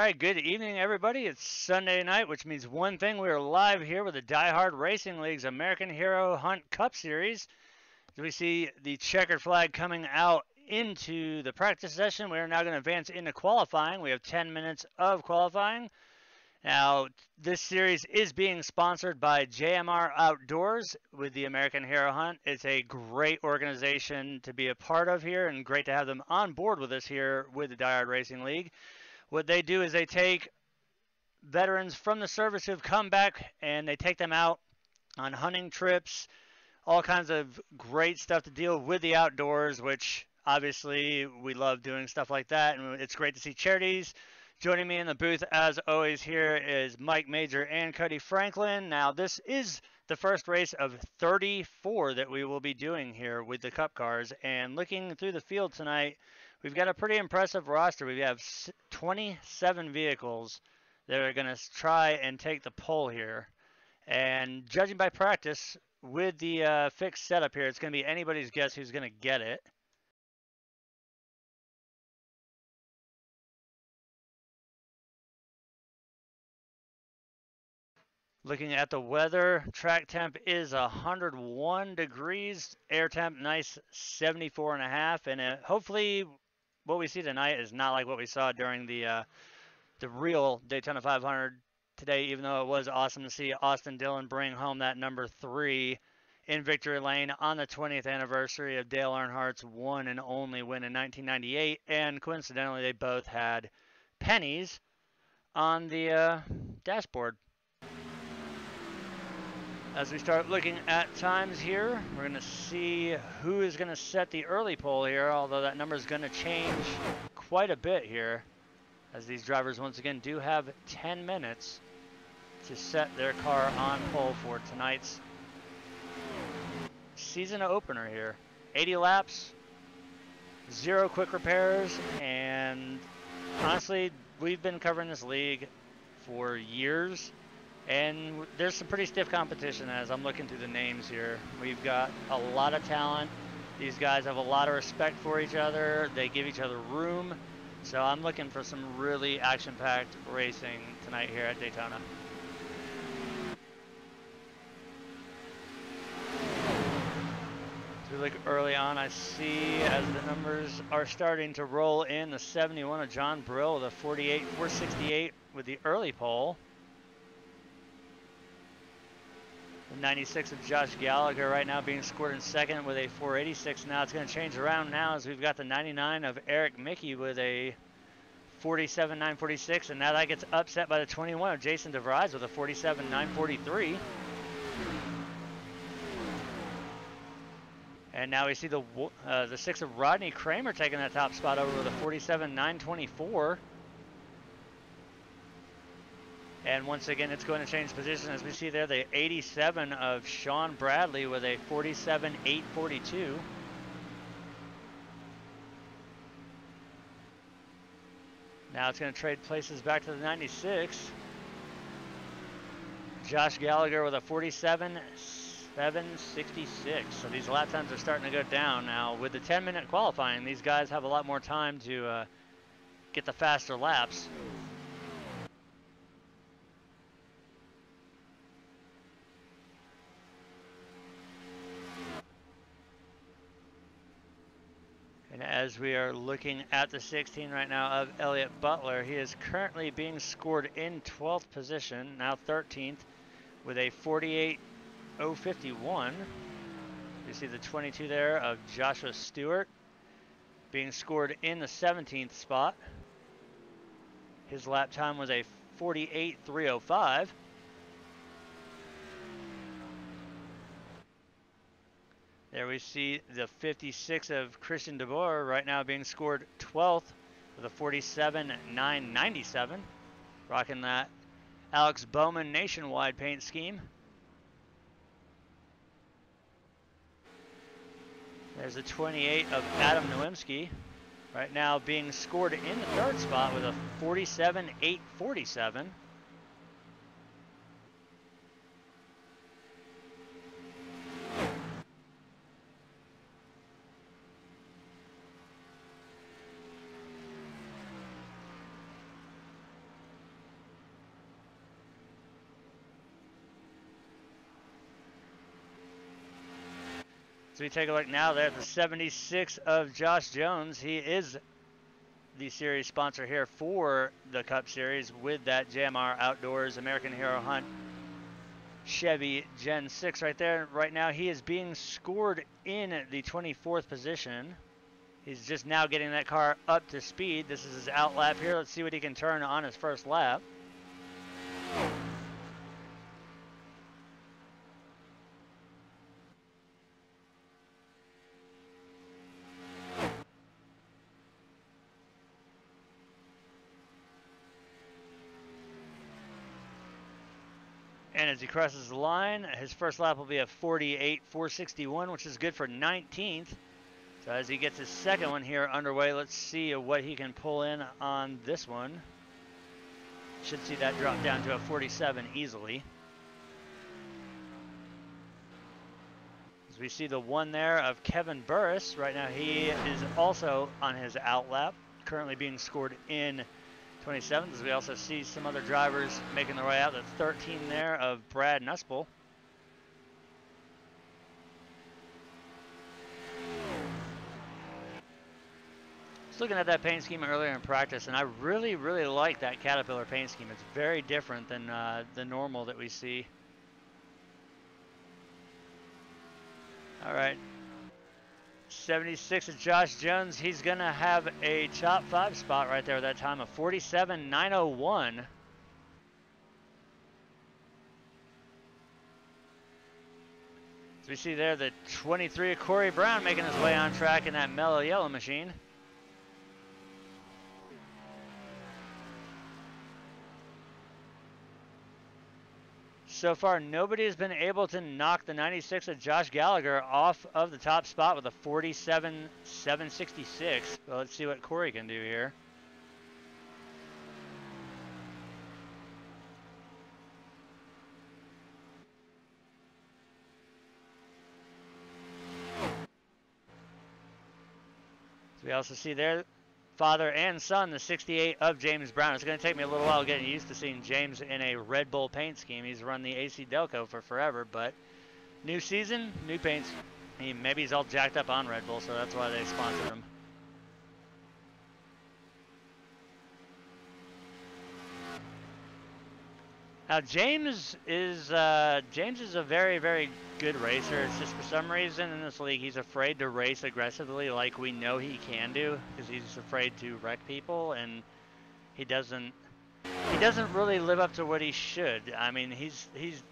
right, good evening, everybody. It's Sunday night, which means one thing. We are live here with the Diehard Racing League's American Hero Hunt Cup Series. As we see the checkered flag coming out into the practice session, we are now going to advance into qualifying. We have 10 minutes of qualifying. Now, this series is being sponsored by JMR Outdoors with the American Hero Hunt. It's a great organization to be a part of here and great to have them on board with us here with the Diehard Racing League. What they do is they take veterans from the service who've come back and they take them out on hunting trips, all kinds of great stuff to deal with the outdoors, which obviously we love doing stuff like that. And it's great to see charities. Joining me in the booth, as always, here is Mike Major and Cody Franklin. Now, this is the first race of 34 that we will be doing here with the Cup cars. And looking through the field tonight, we've got a pretty impressive roster. We have 27 vehicles that are going to try and take the pole here. And judging by practice, with the fixed setup here, it's going to be anybody's guess who's going to get it. Looking at the weather, track temp is 101 degrees, air temp nice 74.5, and hopefully what we see tonight is not like what we saw during the real Daytona 500 today, even though it was awesome to see Austin Dillon bring home that number 3 in victory lane on the 20th anniversary of Dale Earnhardt's one and only win in 1998, and coincidentally they both had pennies on the dashboard. As we start looking at times here, we're going to see who is going to set the early pole here, although that number is going to change quite a bit here, as these drivers once again do have 10 minutes to set their car on pole for tonight's season opener here. 80 laps, 0 quick repairs, and honestly, we've been covering this league for years. And there's some pretty stiff competition as I'm looking through the names here. We've got a lot of talent. These guys have a lot of respect for each other. They give each other room. So I'm looking for some really action-packed racing tonight here at Daytona. As we look early on, I see as the numbers are starting to roll in, the 71 of John Brill with a 468 with the early pole. 96 of Josh Gallagher right now being scored in second with a 486. Now it's going to change around now as we've got the 99 of Eric Mickey with a 47.946, and now that gets upset by the 21 of Jason DeVries with a 47.943. And now we see the 6 of Rodney Kramer taking that top spot over with a 47.924. And once again, it's going to change position as we see there the 87 of Sean Bradley with a 47.842. Now it's going to trade places back to the 96. Josh Gallagher with a 47.766. So these lap times are starting to go down now. With the 10-minute qualifying, these guys have a lot more time to get the faster laps. And as we are looking at the 16 right now of Elliott Butler, he is currently being scored in 12th position, now 13th, with a 48.051. You see the 22 there of Joshua Stewart being scored in the 17th spot. His lap time was a 48.305. There we see the 56 of Christian DeBoer right now being scored 12th with a 47.997. Rocking that Alex Bowman nationwide paint scheme. There's the 28 of Adam Nowinski right now being scored in the 3rd spot with a 47.847. So we take a look now there at the 76 of Josh Jones. He is the series sponsor here for the Cup Series with that JMR Outdoors American Hero Hunt Chevy Gen 6 right there. Right now he is being scored in the 24th position. He's just now getting that car up to speed. This is his out lap here. Let's see what he can turn on his first lap. And as he crosses the line, his first lap will be a 48.461, which is good for 19th. So as he gets his second one here underway, let's see what he can pull in on this one. Should see that drop down to a 47 easily. As we see the one there of Kevin Burris. Right now he is also on his out lap, currently being scored in 27th, as we also see some other drivers making their way out. The 13 there of Brad Nussbaum. I was looking at that paint scheme earlier in practice, and I really like that Caterpillar paint scheme. It's very different than the normal that we see. All right. 76 of Josh Jones. He's going to have a top 5 spot right there at that time of 47.901. So we see there the 23 of Corey Brown making his way on track in that mellow yellow machine. So far, nobody has been able to knock the 96 of Josh Gallagher off of the top spot with a 47.766. Well, let's see what Corey can do here. So we also see there father and son, the 68 of James Brown. It's going to take me a little while getting used to seeing James in a Red Bull paint scheme. He's run the AC Delco for forever, but new season, new paints. Maybe he's all jacked up on Red Bull, so that's why they sponsored him. Now James is a very good racer. It's just for some reason in this league he's afraid to race aggressively like we know he can do, because he's afraid to wreck people, and he doesn't really live up to what he should. I mean, he's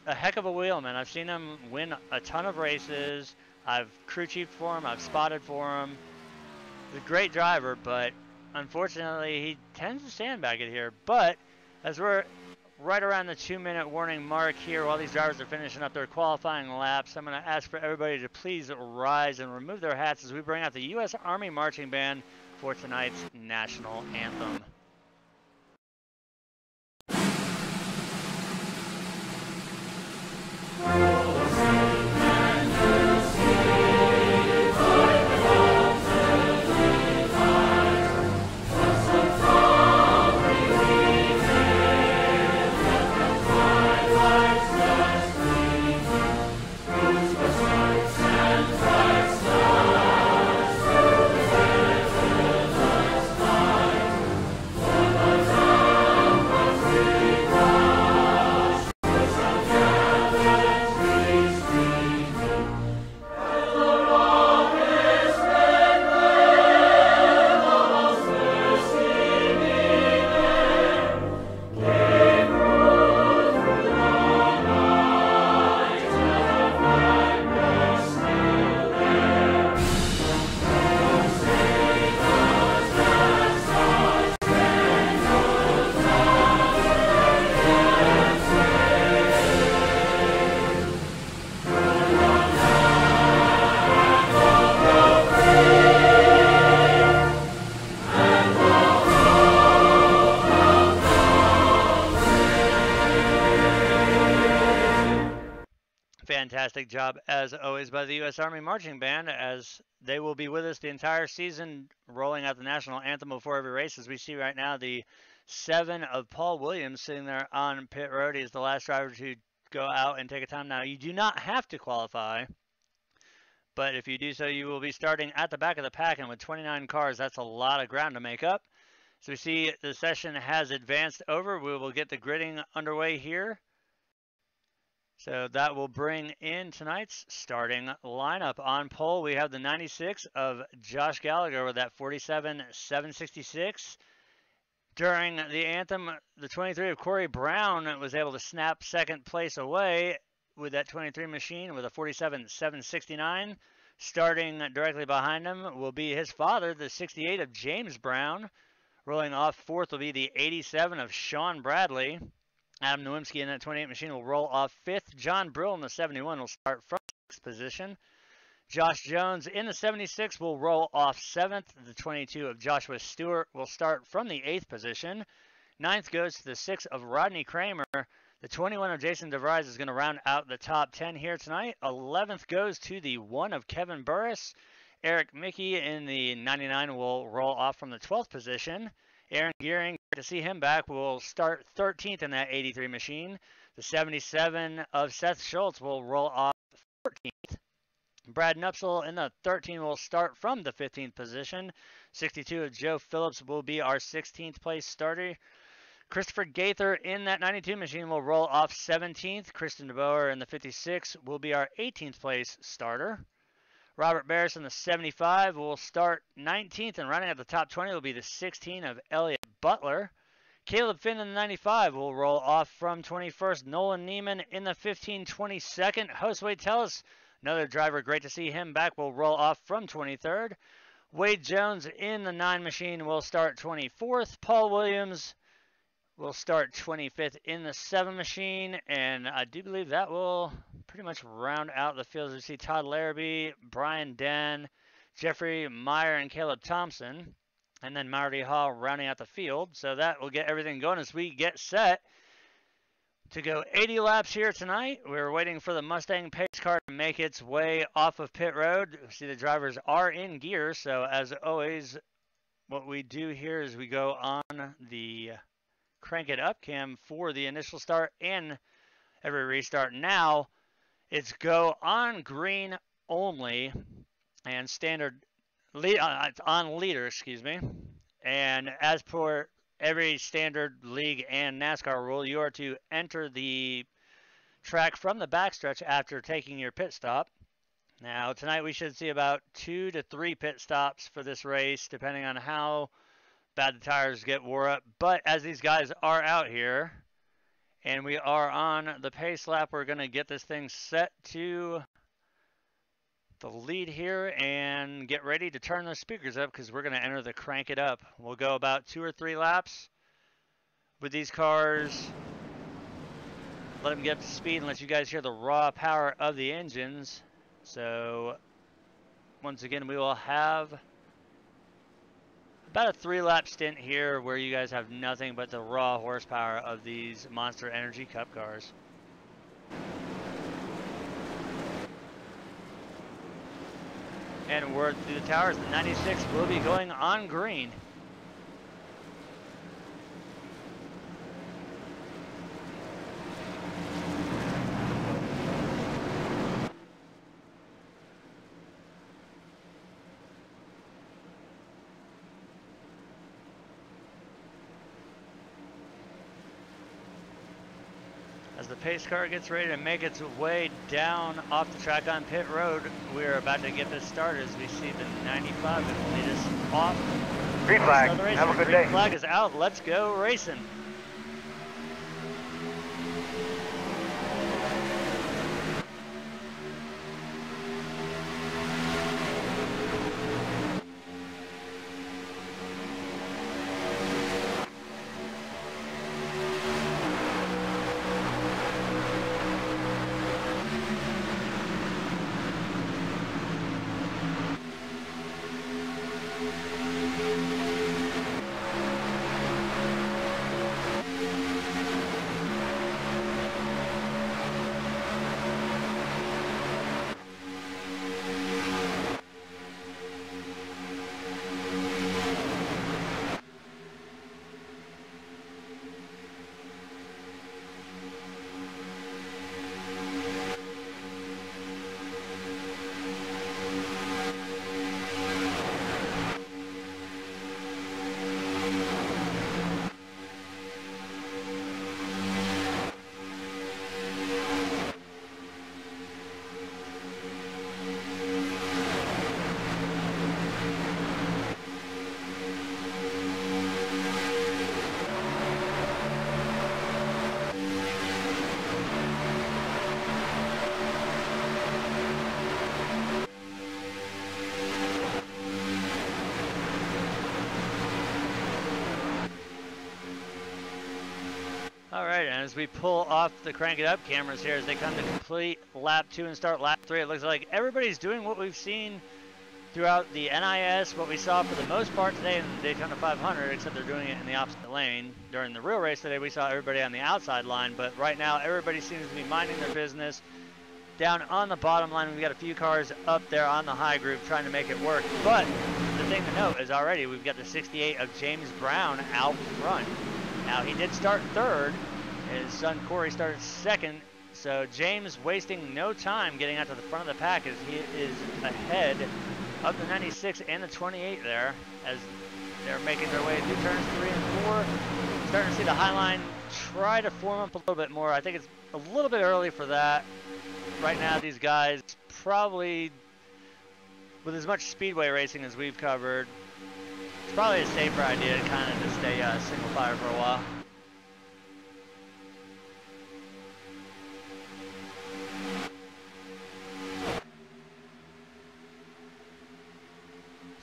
a heck of a wheelman. I've seen him win a ton of races. I've crew chiefed for him. I've spotted for him. He's a great driver, but unfortunately he tends to sandbag it here. But as we're right around the 2-minute warning mark here, while these drivers are finishing up their qualifying laps, I'm going to ask for everybody to please rise and remove their hats as we bring out the U.S. Army Marching Band for tonight's national anthem. Fantastic job, as always, by the U.S. Army Marching Band, as they will be with us the entire season, rolling out the national anthem before every race. As we see right now, the 7 of Paul Williams sitting there on pit road. He is the last driver to go out and take a time. Now, you do not have to qualify, But if you do so, you will be starting at the back of the pack, and with 29 cars, that's a lot of ground to make up. So we see the session has advanced over. We will get the gridding underway here. So that will bring in tonight's starting lineup. On pole, we have the 96 of Josh Gallagher with that 47.766. During the anthem, the 23 of Corey Brown was able to snap second place away with that 23 machine with a 47.769. Starting directly behind him will be his father, the 68 of James Brown. Rolling off fourth will be the 87 of Sean Bradley. Adam Nowinski in that 28 machine will roll off fifth. John Brill in the 71 will start from sixth position. Josh Jones in the 76 will roll off seventh. The 22 of Joshua Stewart will start from the eighth position. Ninth goes to the 6 of Rodney Kramer. The 21 of Jason DeVries is going to round out the top 10 here tonight. 11th goes to the 1 of Kevin Burris. Eric Mickey in the 99 will roll off from the 12th position. Aaron Gearing, to see him back, will start 13th in that 83 machine. The 77 of Seth Schultz will roll off 14th. Brad Nupsel in the 13 will start from the 15th position. 62 of Joe Phillips will be our 16th place starter. Christopher Gaither in that 92 machine will roll off 17th. Kristen DeBoer in the 56 will be our 18th place starter. Robert Barris in the 75 will start 19th, and running at the top 20 will be the 16 of Elliott Butler. Caleb Finn in the 95 will roll off from 21st. Nolan Neiman in the 15, 22nd. Josue Tellis, another driver, great to see him back, will roll off from 23rd. Wade Jones in the 9 machine will start 24th. Paul Williams will start 25th in the 7 machine, and I do believe that will pretty much round out the field. We see Todd Larrabee, Brian Den, Jeffrey Meyer, and Caleb Thompson, and then Marty Hall rounding out the field. So that will get everything going as we get set to go 80 laps here tonight. We're waiting for the Mustang pace car to make its way off of pit road. See, the drivers are in gear, so as always, what we do here is we go on the crank it up cam for the initial start and every restart. Now it's go on green only and standard lead on leader, excuse me. And as per every standard league and NASCAR rule, you are to enter the track from the backstretch after taking your pit stop. Now tonight we should see about 2 to 3 pit stops for this race, depending on how bad the tires get wore up. But as these guys are out here and we are on the pace lap, we're going to get this thing set to the lead here and get ready to turn the speakers up because we're going to enter the crank it up. We'll go about 2 or 3 laps with these cars. Let them get up to speed and let you guys hear the raw power of the engines. So once again, we will have about a 3-lap stint here where you guys have nothing but the raw horsepower of these Monster Energy Cup cars. And we're through the towers. The 96 will be going on green. As the pace car gets ready to make its way down off the track on pit road, we're about to get this started as we see the 95 that will lead us off. Green flag, have a good day. Green flag is out, let's go racing. And as we pull off the Crank It Up cameras here, as they come to complete lap 2 and start lap 3, it looks like everybody's doing what we've seen throughout the NIS, what we saw for the most part today in the Daytona 500, except they're doing it in the opposite lane. During the real race today, we saw everybody on the outside line, but right now everybody seems to be minding their business. Down on the bottom line, we've got a few cars up there on the high group trying to make it work. But the thing to note is already we've got the 68 of James Brown out front. Now, he did start third. His son Corey started second. So James wasting no time getting out to the front of the pack as he is ahead of the 96 and the 28 there as they're making their way through turns 3 and 4. Starting to see the high line try to form up a little bit more. I think it's a little bit early for that. Right now, these guys probably, with as much speedway racing as we've covered, it's probably a safer idea to kind of just stay single file for a while.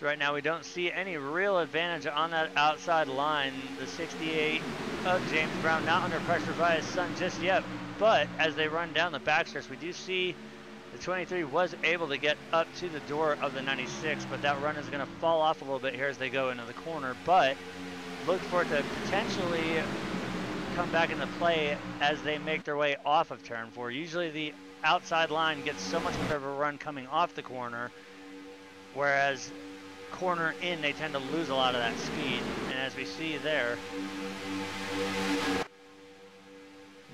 So right now we don't see any real advantage on that outside line. The 68 of James Brown not under pressure by his son just yet, but as they run down the backstretch, we do see the 23 was able to get up to the door of the 96, but that run is going to fall off a little bit here as they go into the corner, but look for it to potentially come back into play as they make their way off of turn 4. Usually the outside line gets so much better of a run coming off the corner, whereas corner in, they tend to lose a lot of that speed. And as we see there,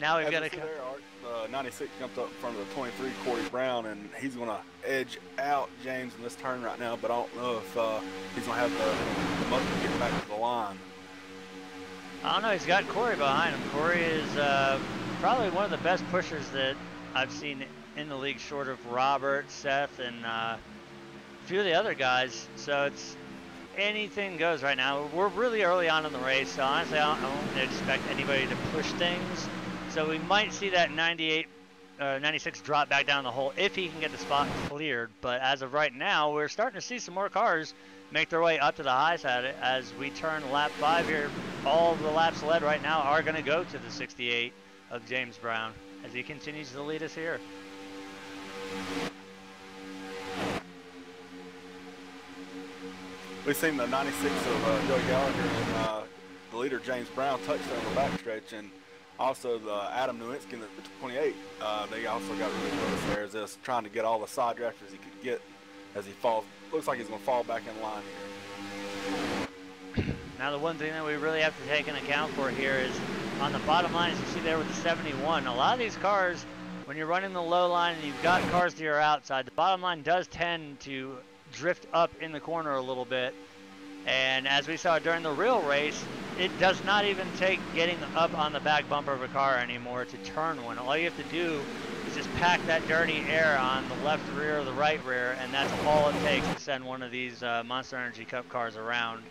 now we've got to... 96 jumped up in front of the 23, Corey Brown, and he's going to edge out James in this turn right now, but I don't know if he's going to have the muscle to get back to the line. I don't know. He's got Corey behind him. Corey is probably one of the best pushers that I've seen in the league, short of Robert, Seth, and a few of the other guys. So it's anything goes right now. We're really early on in the race, so honestly I don't expect anybody to push things. So we might see that 96 drop back down the hole if he can get the spot cleared. But as of right now, we're starting to see some more cars make their way up to the high side as we turn lap 5 here. All of the laps led right now are going to go to the 68 of James Brown as he continues to lead us here. We've seen the 96 of Joey Gallagher and the leader James Brown touch there on the backstretch, and also the Adam Nowinski, the 28. They also got really close there as this, trying to get all the side drafters he could get as he falls. Looks like he's going to fall back in line here. Now the one thing that we really have to take into account for here is on the bottom line, as you see there with the 71, a lot of these cars, when you're running the low line and you've got cars to your outside, the bottom line does tend to drift up in the corner a little bit. And as we saw during the real race, it does not even take getting up on the back bumper of a car anymore to turn one. All you have to do is just pack that dirty air on the left rear or the right rear, and that's all it takes to send one of these Monster Energy Cup cars around.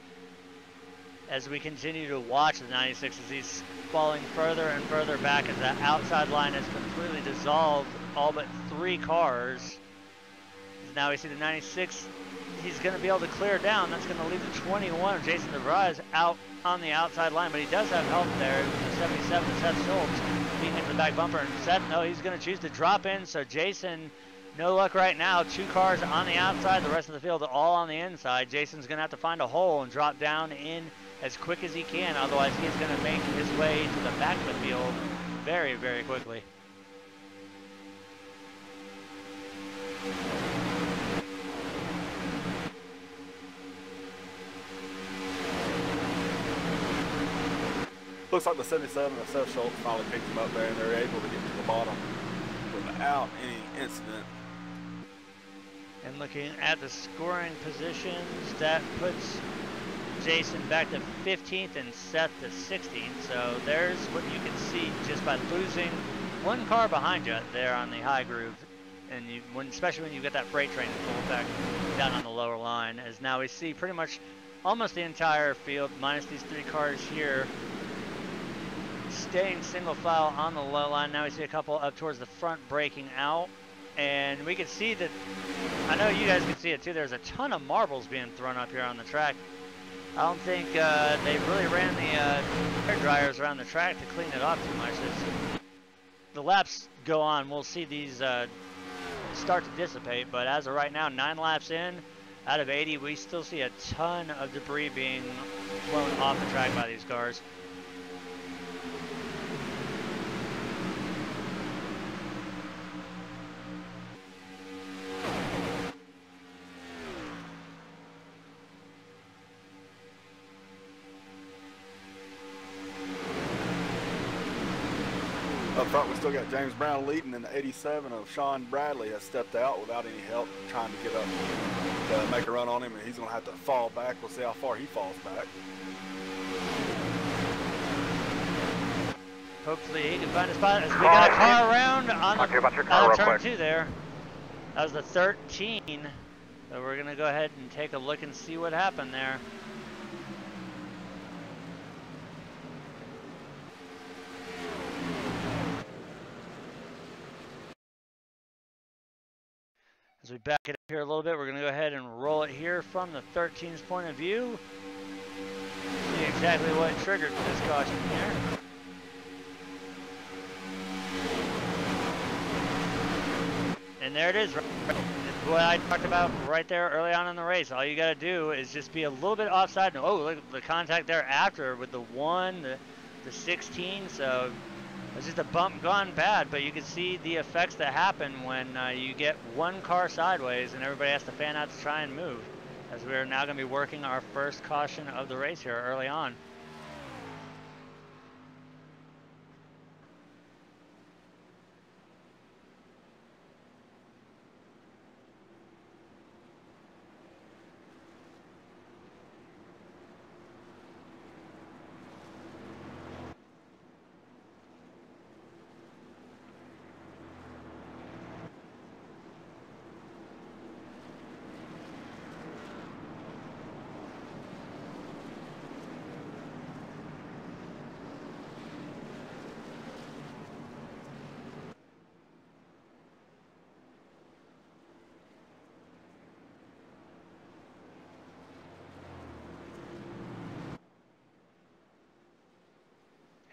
As we continue to watch the 96 as he's falling further and further back as that outside line has completely dissolved all but 3 cars. Now we see the 96, he's going to be able to clear down. That's going to leave the 21 of Jason DeVries out on the outside line, but he does have help there with the 77 of Seth Schultz being into the back bumper. And Seth, no, he's going to choose to drop in. So Jason, no luck right now. 2 cars on the outside, the rest of the field all on the inside. Jason's going to have to find a hole and drop down in as quick as he can. Otherwise, he's going to make his way to the back of the field very, very quickly. Looks like the 77 of Seth Schultz finally picked him up there, and they're able to get to the bottom without any incident. And looking at the scoring positions, that puts Jason back to 15th and Seth to 16th. So there's what you can see just by losing 1 car behind you there on the high groove. And especially when you get that freight train in full effect down on the lower line. As now we see pretty much almost the entire field, minus these 3 cars here, staying single file on the low line. Now we see a couple up towards the front breaking out, and we can see that, I know you guys can see it too, there's a ton of marbles being thrown up here on the track. I don't think they really ran the air dryers around the track to clean it off too much. The laps go on, we'll see these start to dissipate, but as of right now, 9 laps in, out of 80, we still see a ton of debris being blown off the track by these cars. Up front, we still got James Brown leading, and the 87 of Sean Bradley has stepped out without any help, trying to get up to make a run on him, and he's going to have to fall back. We'll see how far he falls back. Hopefully he can find a spot. We got a car around on the turn 2 there. That was the 13. So we're going to go ahead and take a look and see what happened there. As we back it up here a little bit, we're going to go ahead and roll it here from the 13's point of view. See exactly what triggered this caution here. And there it is, what I talked about right there early on in the race. All you got to do is just be a little bit offside. Oh, look at the contact there after with the 1, the 16. So it's just a bump gone bad, but you can see the effects that happen when you get one car sideways and everybody has to fan out to try and move. As we are now going to be working our first caution of the race here early on.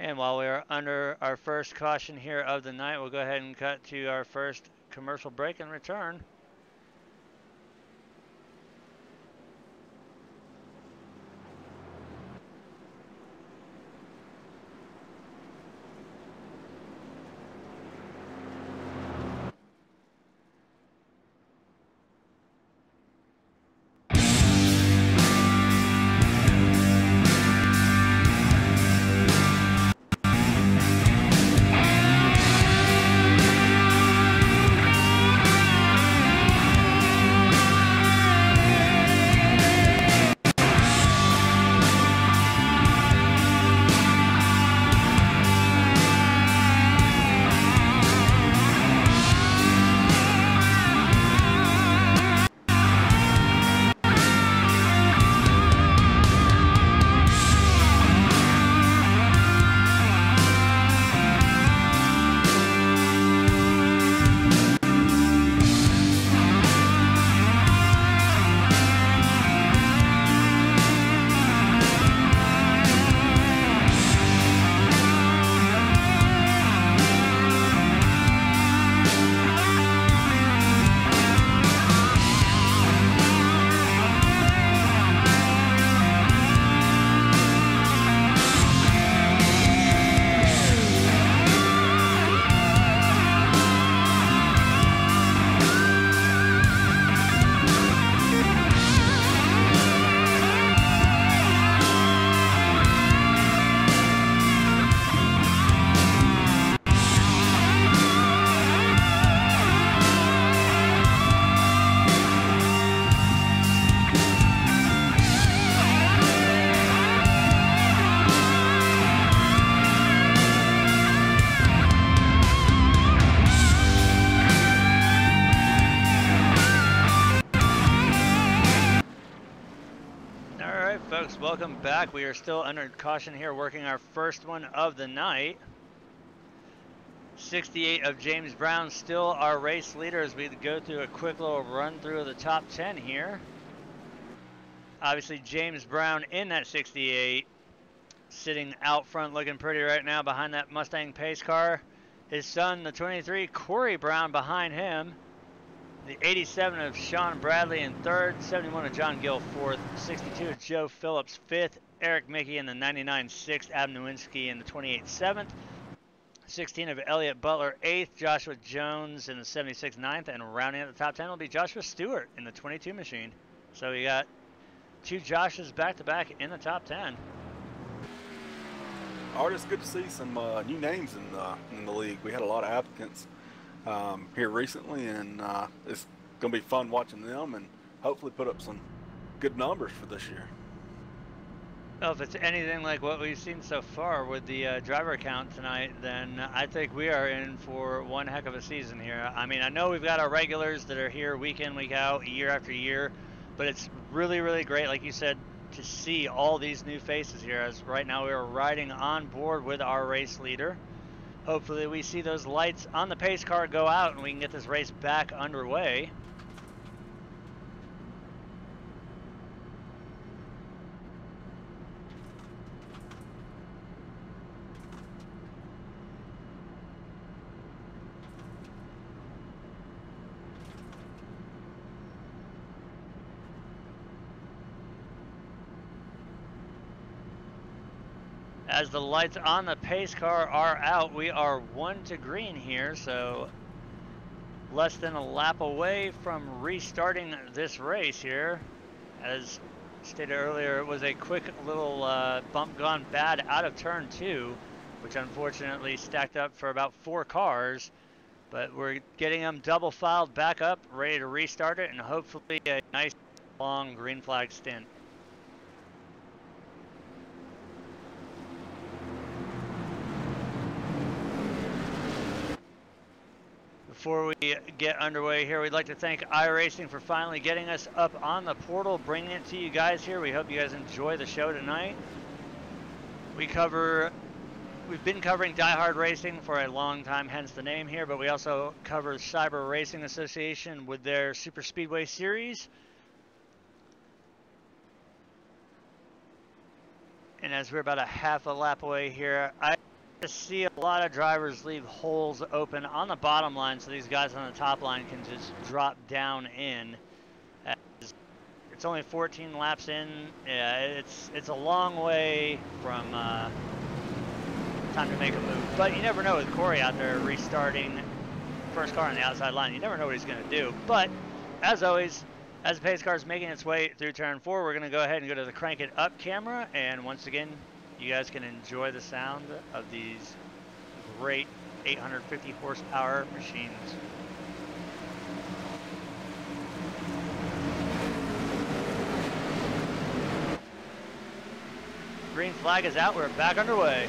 And while we are under our first caution here of the night, we'll go ahead and cut to our first commercial break and return. Folks, welcome back. We are still under caution here, working our first one of the night. 68 of James Brown still our race leader as we go through a quick little run through of the top 10 here. Obviously, James Brown in that 68, sitting out front looking pretty right now behind that Mustang pace car. His son, the 23, Corey Brown, behind him. The 87 of Sean Bradley in third, 71 of John Gill fourth, 62 of Joe Phillips fifth, Eric Mickey in the 99 sixth, Adam Nowinski in the 28 seventh, 16 of Elliott Butler eighth, Joshua Jones in the 76 ninth, and rounding out the top 10 will be Joshua Stewart in the 22 machine. So we got two Joshes back-to-back in the top 10. Art, it's good to see some new names in the league. We had a lot of applicants here recently, and it's going to be fun watching them and hopefully put up some good numbers for this year. Well, if it's anything like what we've seen so far with the driver count tonight, then I think we are in for one heck of a season here. I mean, I know we've got our regulars that are here week in, week out, year after year, but it's really, really great, like you said, to see all these new faces here, as right now we are riding on board with our race leader. Hopefully we see those lights on the pace car go out and we can get this race back underway. As the lights on the pace car are out, we are 1 to green here, so less than a lap away from restarting this race here. As stated earlier, it was a quick little bump gone bad out of turn 2, which unfortunately stacked up for about 4 cars, but we're getting them double filed back up, ready to restart it, and hopefully a nice long green flag stint. Before we get underway here, we'd like to thank iRacing for finally getting us up on the portal, bringing it to you guys here. We hope you guys enjoy the show tonight. We've been covering Diehard Racing for a long time, hence the name here, but we also cover Cyber Racing Association with their Super Speedway series. And as we're about a half a lap away here, I see a lot of drivers leave holes open on the bottom line so these guys on the top line can just drop down in. It's only 14 laps in. Yeah, it's a long way from time to make a move, but you never know with Corey out there restarting first car on the outside line. You never know what he's going to do, but as always, as the pace car is making its way through turn 4, we're going to go ahead and go to the crank it up camera, and once again you guys can enjoy the sound of these great 850 horsepower machines. Green flag is out, we're back underway.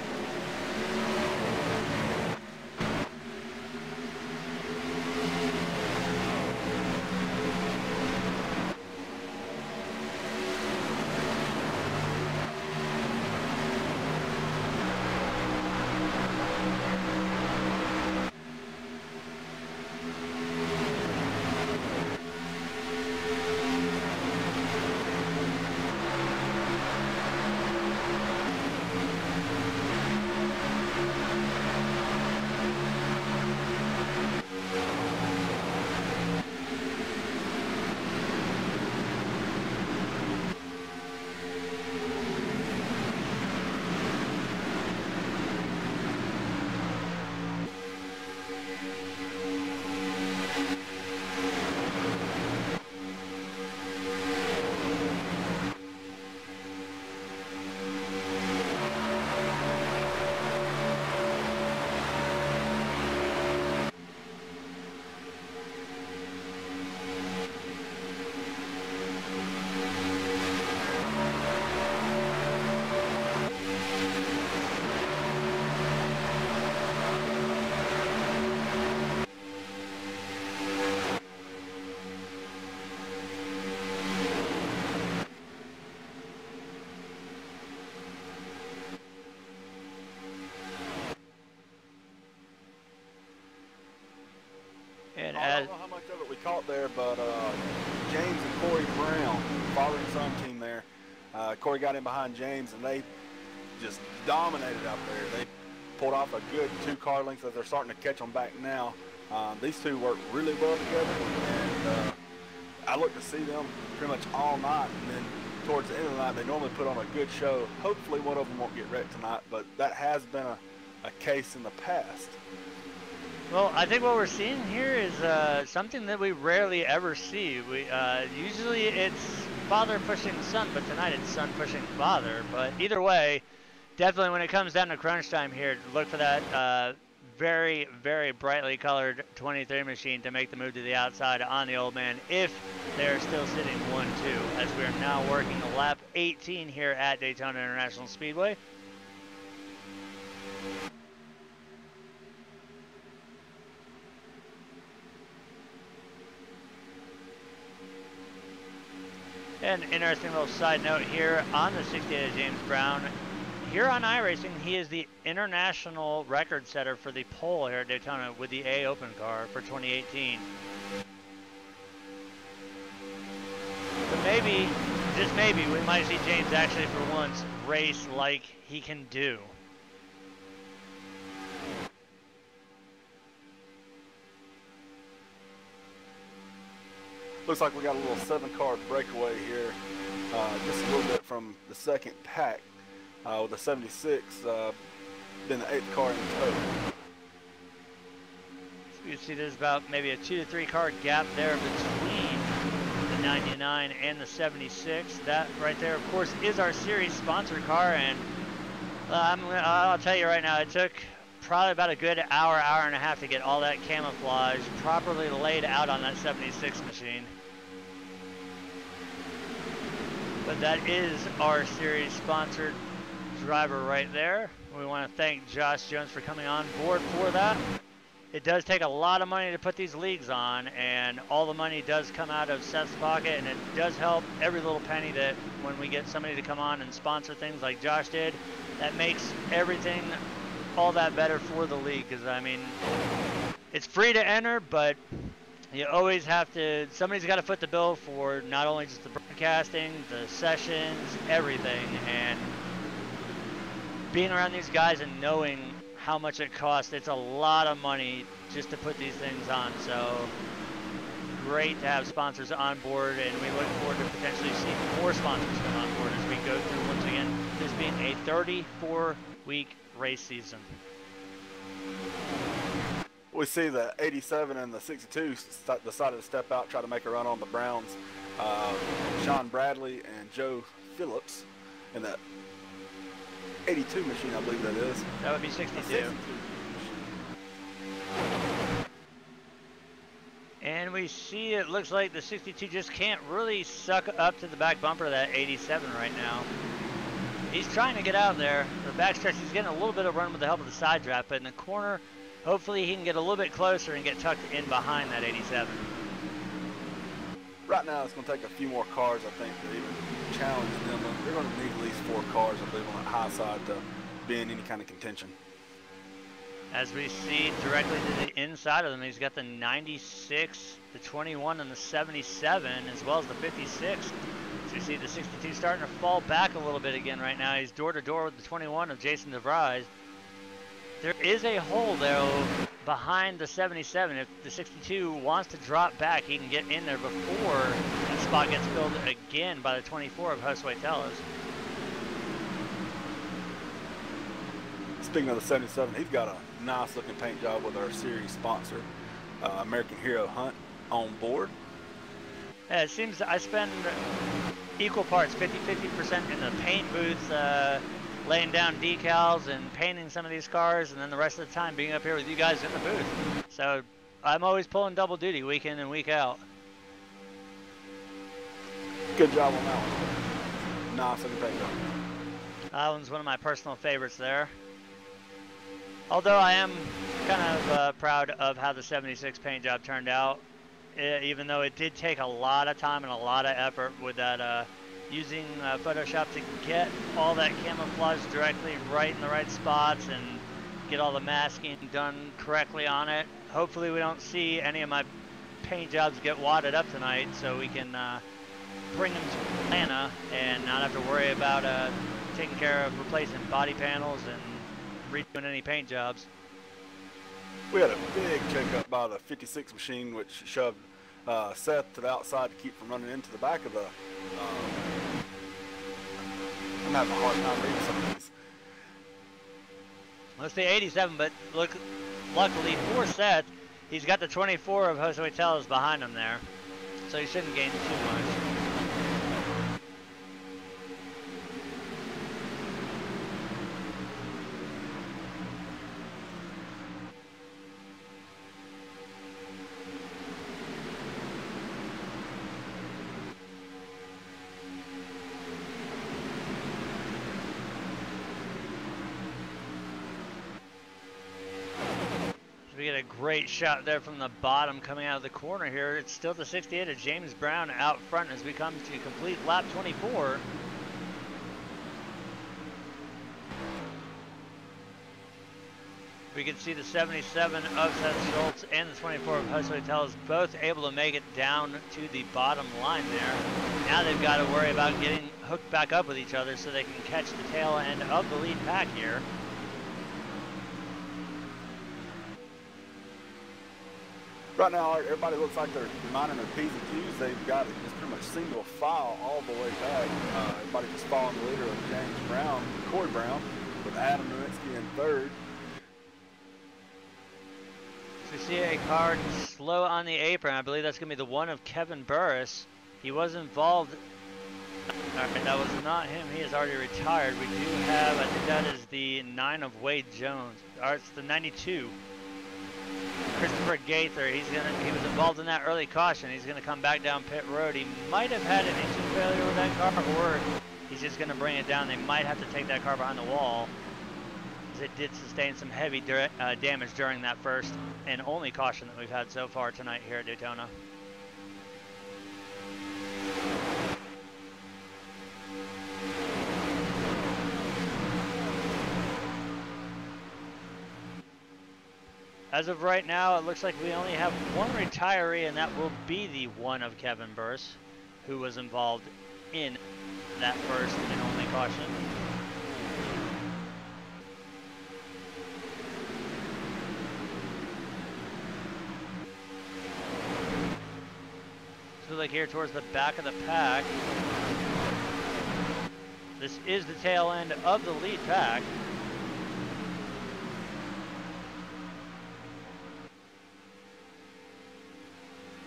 James and Corey Brown, father and son team there. Corey got in behind James, and they just dominated out there. They pulled off a good 2-car length as they're starting to catch them back now. These two work really well together, and I look to see them pretty much all night, and then towards the end of the night, they normally put on a good show. Hopefully one of them won't get wrecked tonight, but that has been a case in the past. Well, I think what we're seeing here is something that we rarely ever see. Usually it's father pushing son, but tonight it's son pushing father. But either way, definitely when it comes down to crunch time here, look for that very, very brightly colored 23 machine to make the move to the outside on the old man if they're still sitting 1-2, as we are now working lap 18 here at Daytona International Speedway. An interesting little side note here on the 68 of James Brown. Here on iRacing, he is the international record setter for the pole here at Daytona with the A Open car for 2018. But maybe, just maybe, we might see James actually for once race like he can do. Looks like we got a little 7-car breakaway here, just a little bit from the second pack. With the 76, been the 8th car in tow. So you can see there's about maybe a 2 to 3 car gap there between the 99 and the 76. That right there, of course, is our series sponsor car, and I'll tell you right now, it took probably about a good hour, hour and a half to get all that camouflage properly laid out on that 76 machine. But that is our series sponsored driver right there. We want to thank Josh Jones for coming on board for that. It does take a lot of money to put these leagues on, and all the money does come out of Seth's pocket, and it does help every little penny that when we get somebody to come on and sponsor things like Josh did, that makes everything all that better for the league. Because I mean, it's free to enter, but you always have to, somebody's got to foot the bill for not only just the broadcasting, the sessions, everything. And being around these guys and knowing how much it costs, it's a lot of money just to put these things on. So great to have sponsors on board, and we look forward to potentially seeing more sponsors come on board as we go through, once again, this being a 34-week race season. We see the 87 and the 62 decided to step out, try to make a run on the Browns. Sean Bradley and Joe Phillips in that 82 machine, I believe that is. That would be 62. And we see it looks like the 62 just can't really suck up to the back bumper of that 87 right now. He's trying to get out there. The backstretch, he's getting a little bit of run with the help of the side draft, but in the corner, hopefully he can get a little bit closer and get tucked in behind that 87. Right now, it's going to take a few more cars, I think, to even challenge them. They're going to need at least 4 cars, I believe, on that high side to be in any kind of contention. As we see directly to the inside of them, he's got the 96, the 21, and the 77, as well as the 56. So you see the 62 starting to fall back a little bit again right now. He's door-to-door with the 21 of Jason DeVries. There is a hole, though, behind the 77. If the 62 wants to drop back, he can get in there before that spot gets filled again by the 24 of Josue Teles. Speaking of the 77, he's got a nice-looking paint job with our series sponsor, American Hero Hunt, on board. Yeah, it seems I spend equal parts, 50% in the paint booth, laying down decals and painting some of these cars, and then the rest of the time being up here with you guys in the booth. So I'm always pulling double duty week in and week out. Good job on that one. Nice looking paint job. That one's one of my personal favorites there. Although I am kind of proud of how the 76 paint job turned out, even though it did take a lot of time and a lot of effort with that using Photoshop to get all that camouflage directly right in the right spots and get all the masking done correctly on it. Hopefully we don't see any of my paint jobs get wadded up tonight so we can bring them to Atlanta and not have to worry about taking care of replacing body panels and redoing any paint jobs. We had a big checkup by the 56 machine, which shoved Seth to the outside to keep from running into the back of the. I'm having a hard time reading some of these. Let's say 87, but look, luckily for Seth, he's got the 24 of Jose Teles behind him there, so he shouldn't gain too much. We get a great shot there from the bottom coming out of the corner here. It's still the 68 of James Brown out front as we come to complete lap 24. We can see the 77 of Seth Schultz and the 24 of Jose Teles both able to make it down to the bottom line there. Now they've got to worry about getting hooked back up with each other so they can catch the tail end of the lead pack here. Right now, everybody looks like they're minding their P's and Q's. They've got it just pretty much single file all the way back. Everybody just following the leader of James Brown, Corey Brown, with Adam Nowinski in third. So we see a car slow on the apron. I believe that's going to be the one of Kevin Burris. He was involved. Right, that was not him. He is already retired. We do have, I think that is the 9 of Wade Jones. Or it's the 92. Christopher Gaither, he was involved in that early caution. He's going to come back down pit road. He might have had an engine failure with that car, or he's just going to bring it down. They might have to take that car behind the wall, as it did sustain some heavy damage during that first and only caution that we've had so far tonight here at Daytona. As of right now, it looks like we only have one retiree, and that will be the one of Kevin Burris, who was involved in that first and only caution. So like here towards the back of the pack, this is the tail end of the lead pack.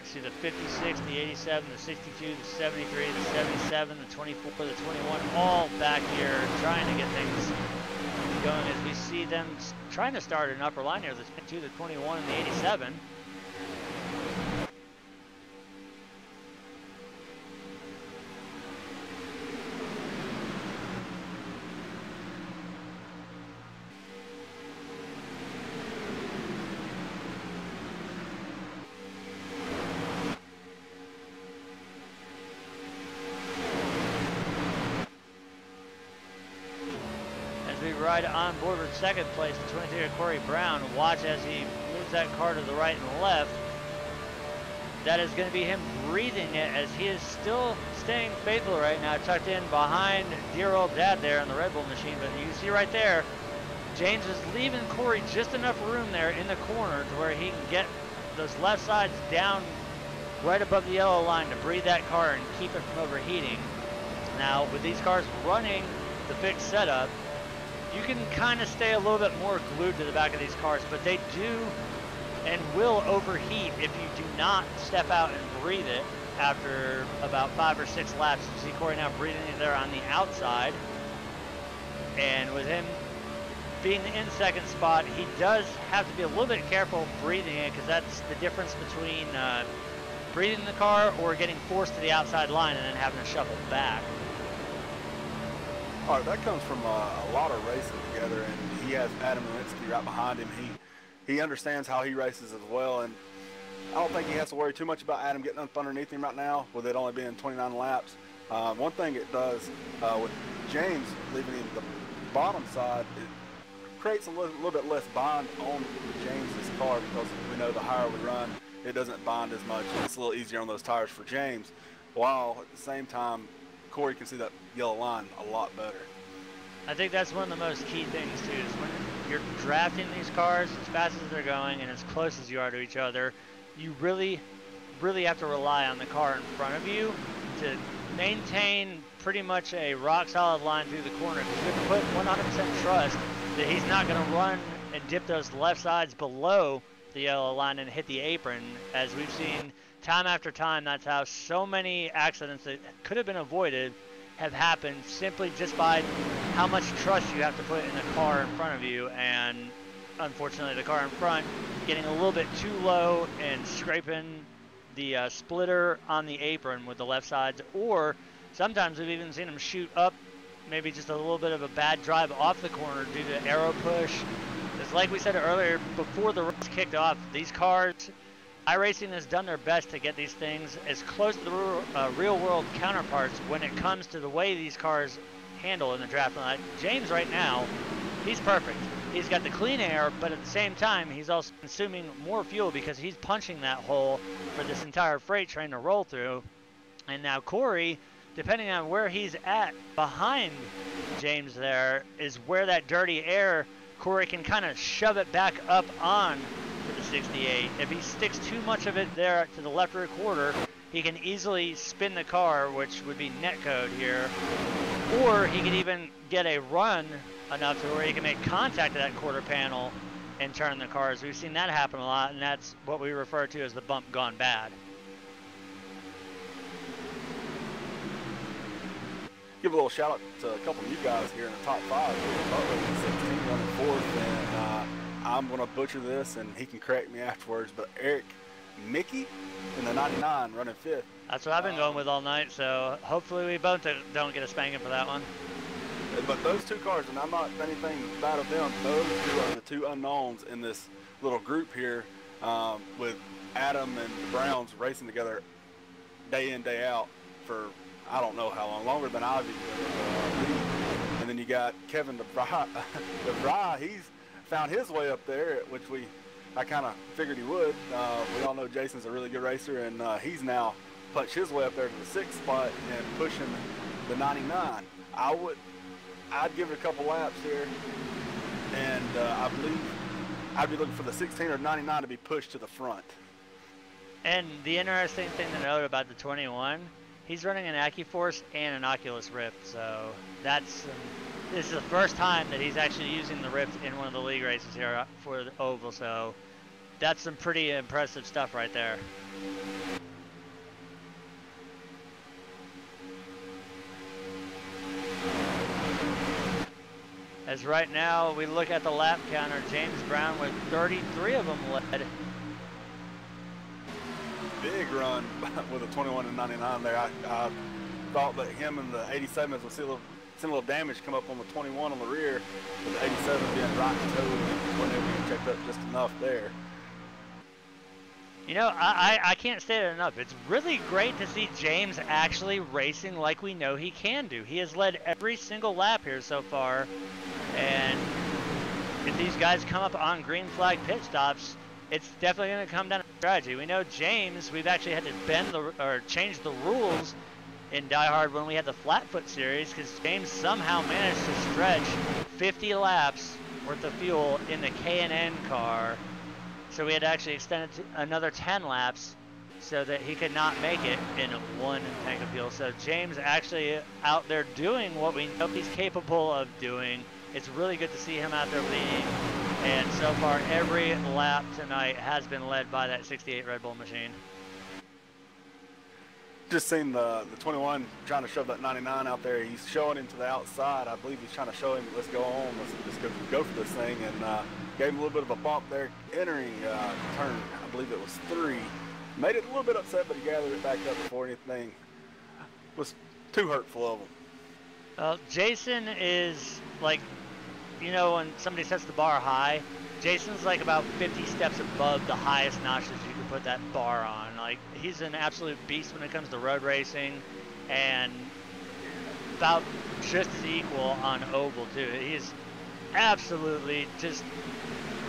See the 56, the 87, the 62, the 73, the 77, the 24, the 21, all back here trying to get things going as we see them trying to start an upper line here, the 22, the 21, and the 87. Ride on board with second place, the 23 of Corey Brown. Watch as he moves that car to the right and left. That is going to be him breathing it as he is still staying faithful right now, tucked in behind dear old dad there in the Red Bull machine. But you can see right there, James is leaving Corey just enough room there in the corner to where he can get those left sides down right above the yellow line to breathe that car and keep it from overheating. Now, with these cars running the fixed setup, you can kind of stay a little bit more glued to the back of these cars, but they do and will overheat if you do not step out and breathe it after about 5 or 6 laps. You see Corey now breathing it there on the outside. And with him being in second spot, he does have to be a little bit careful breathing it, because that's the difference between breathing the car or getting forced to the outside line and then having to shuffle back. All right, that comes from a lot of racing together, and he has Adam Nowinski right behind him. He understands how he races as well, and I don't think he has to worry too much about Adam getting up underneath him right now, with it only being 29 laps. One thing it does with James leaving him the bottom side, it creates a little bit less bond on James's car, because we know the higher we run, it doesn't bind as much. It's a little easier on those tires for James, while at the same time, Corey can see that yellow line a lot better. I think that's one of the most key things too, is when you're drafting these cars as fast as they're going and as close as you are to each other, you really have to rely on the car in front of you to maintain pretty much a rock solid line through the corner, because you have to put 100% trust that he's not going to run and dip those left sides below the yellow line and hit the apron. As we've seen time after time, that's how so many accidents that could have been avoided have happened, simply just by how much trust you have to put in the car in front of you. And unfortunately, the car in front getting a little bit too low and scraping the splitter on the apron with the left sides, or sometimes we've even seen them shoot up, maybe just a little bit of a bad drive off the corner due to aero push. It's like we said earlier, before the race kicked off, these cars, iRacing has done their best to get these things as close to the real world counterparts when it comes to the way these cars handle in the draft. Like James right now, he's perfect. He's got the clean air, but at the same time, he's also consuming more fuel because he's punching that hole for this entire freight train to roll through. And now Corey, depending on where he's at behind James there, is where that dirty air, Corey can kind of shove it back up on to the 68. If he sticks too much of it there to the left rear quarter, he can easily spin the car, which would be net code here. Or he can even get a run enough to where he can make contact to that quarter panel and turn the cars. We've seen that happen a lot, and that's what we refer to as the bump gone bad. Give a little shout out to a couple of you guys here in the top 5. Butler in 16 running 4th, and I'm going to butcher this, and he can correct me afterwards, but Eric Mickey in the 99 running 5th. That's what I've been going with all night, so hopefully we both don't get a spanking for that one. But those two cars, and I'm not anything bad of them, those two are the two unknowns in this little group here, with Adam and the Browns racing together day in, day out for I don't know how long, longer than I've been. And then you got Kevin DeVry. He's found his way up there, which I kind of figured he would. We all know Jason's a really good racer, and he's now punched his way up there to the 6th spot and pushing the 99. I'd give it a couple laps here, and I believe I'd be looking for the 16 or 99 to be pushed to the front. And the interesting thing to note about the 21, he's running an AccuForce and an Oculus Rift, so this is the first time that he's actually using the Rift in one of the league races here for the Oval, so that's some pretty impressive stuff right there. As right now we look at the lap counter, James Brown with 33 of them led. Big run with a 21 and 99 there. I thought that him and the 87s would see a little damage come up on the 21 on the rear, with the 87 being right in tow and wasn't able to check up just enough there. You know, I can't say it enough. It's really great to see James actually racing like we know he can do. He has led every single lap here so far, and if these guys come up on green flag pit stops, it's definitely going to come down to strategy. We know James, we've actually had to change the rules in Diehard when we had the Flatfoot series, because James somehow managed to stretch 50 laps worth of fuel in the K&N car. So we had to actually extend it to another 10 laps so that he could not make it in one tank of fuel. So James actually out there doing what we know he's capable of doing. It's really good to see him out there leading. And so far, every lap tonight has been led by that 68 Red Bull machine. Just seen the 21 trying to shove that 99 out there. He's showing him to the outside. I believe he's trying to show him, let's go on, let's go for this thing. And gave him a little bit of a bump there entering turn, I believe it was 3. Made it a little bit upset, but he gathered it back up before anything was too hurtful of him. Well, Jason is like, you know, when somebody sets the bar high, Jason's like about 50 steps above the highest notches you can put that bar on. Like, he's an absolute beast when it comes to road racing, and about just as equal on oval too. He's absolutely just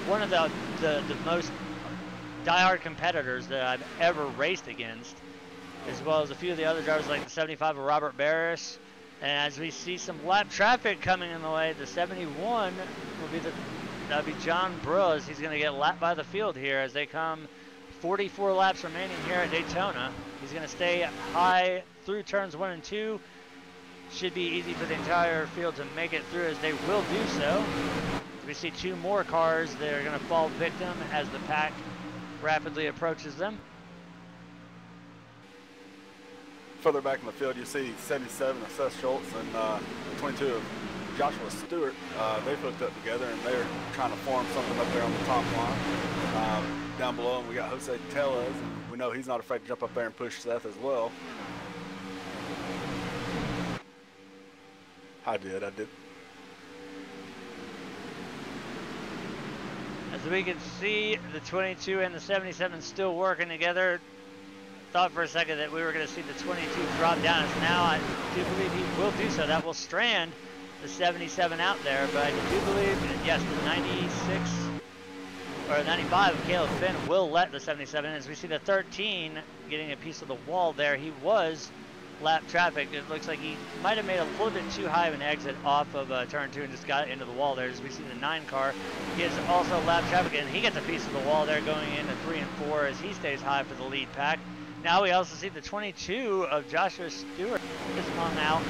one of the most diehard competitors that I've ever raced against, as well as a few of the other drivers like the 75 of Robert Barris. And as we see some lap traffic coming in the way, the 71 will be that'll be John Brose. He's going to get lapped by the field here as they come 44 laps remaining here at Daytona. He's going to stay high through turns 1 and 2. Should be easy for the entire field to make it through, as they will do so. We see 2 more cars that are going to fall victim as the pack rapidly approaches them. Further back in the field, you see 77 of Seth Schultz and 22 of Joshua Stewart. They've hooked up together and they're trying to form something up there on the top line. Down below, and we got Jose Tellez, and we know he's not afraid to jump up there and push Seth as well. I did. As we can see, the 22 and the 77 still working together. Thought for a second that we were going to see the 22 drop down, as now I do believe he will do so. That will strand the 77 out there, but I do believe that, yes, the 96 or 95 of Caleb Finn will let the 77 in. As we see the 13 getting a piece of the wall there, he was lap traffic. It looks like he might have made a little bit too high of an exit off of turn 2 and just got into the wall there. As we see the 9 car, he is also lap traffic, and he gets a piece of the wall there going into 3 and 4 as he stays high for the lead pack. Now we also see the 22 of Joshua Stewart is hung out.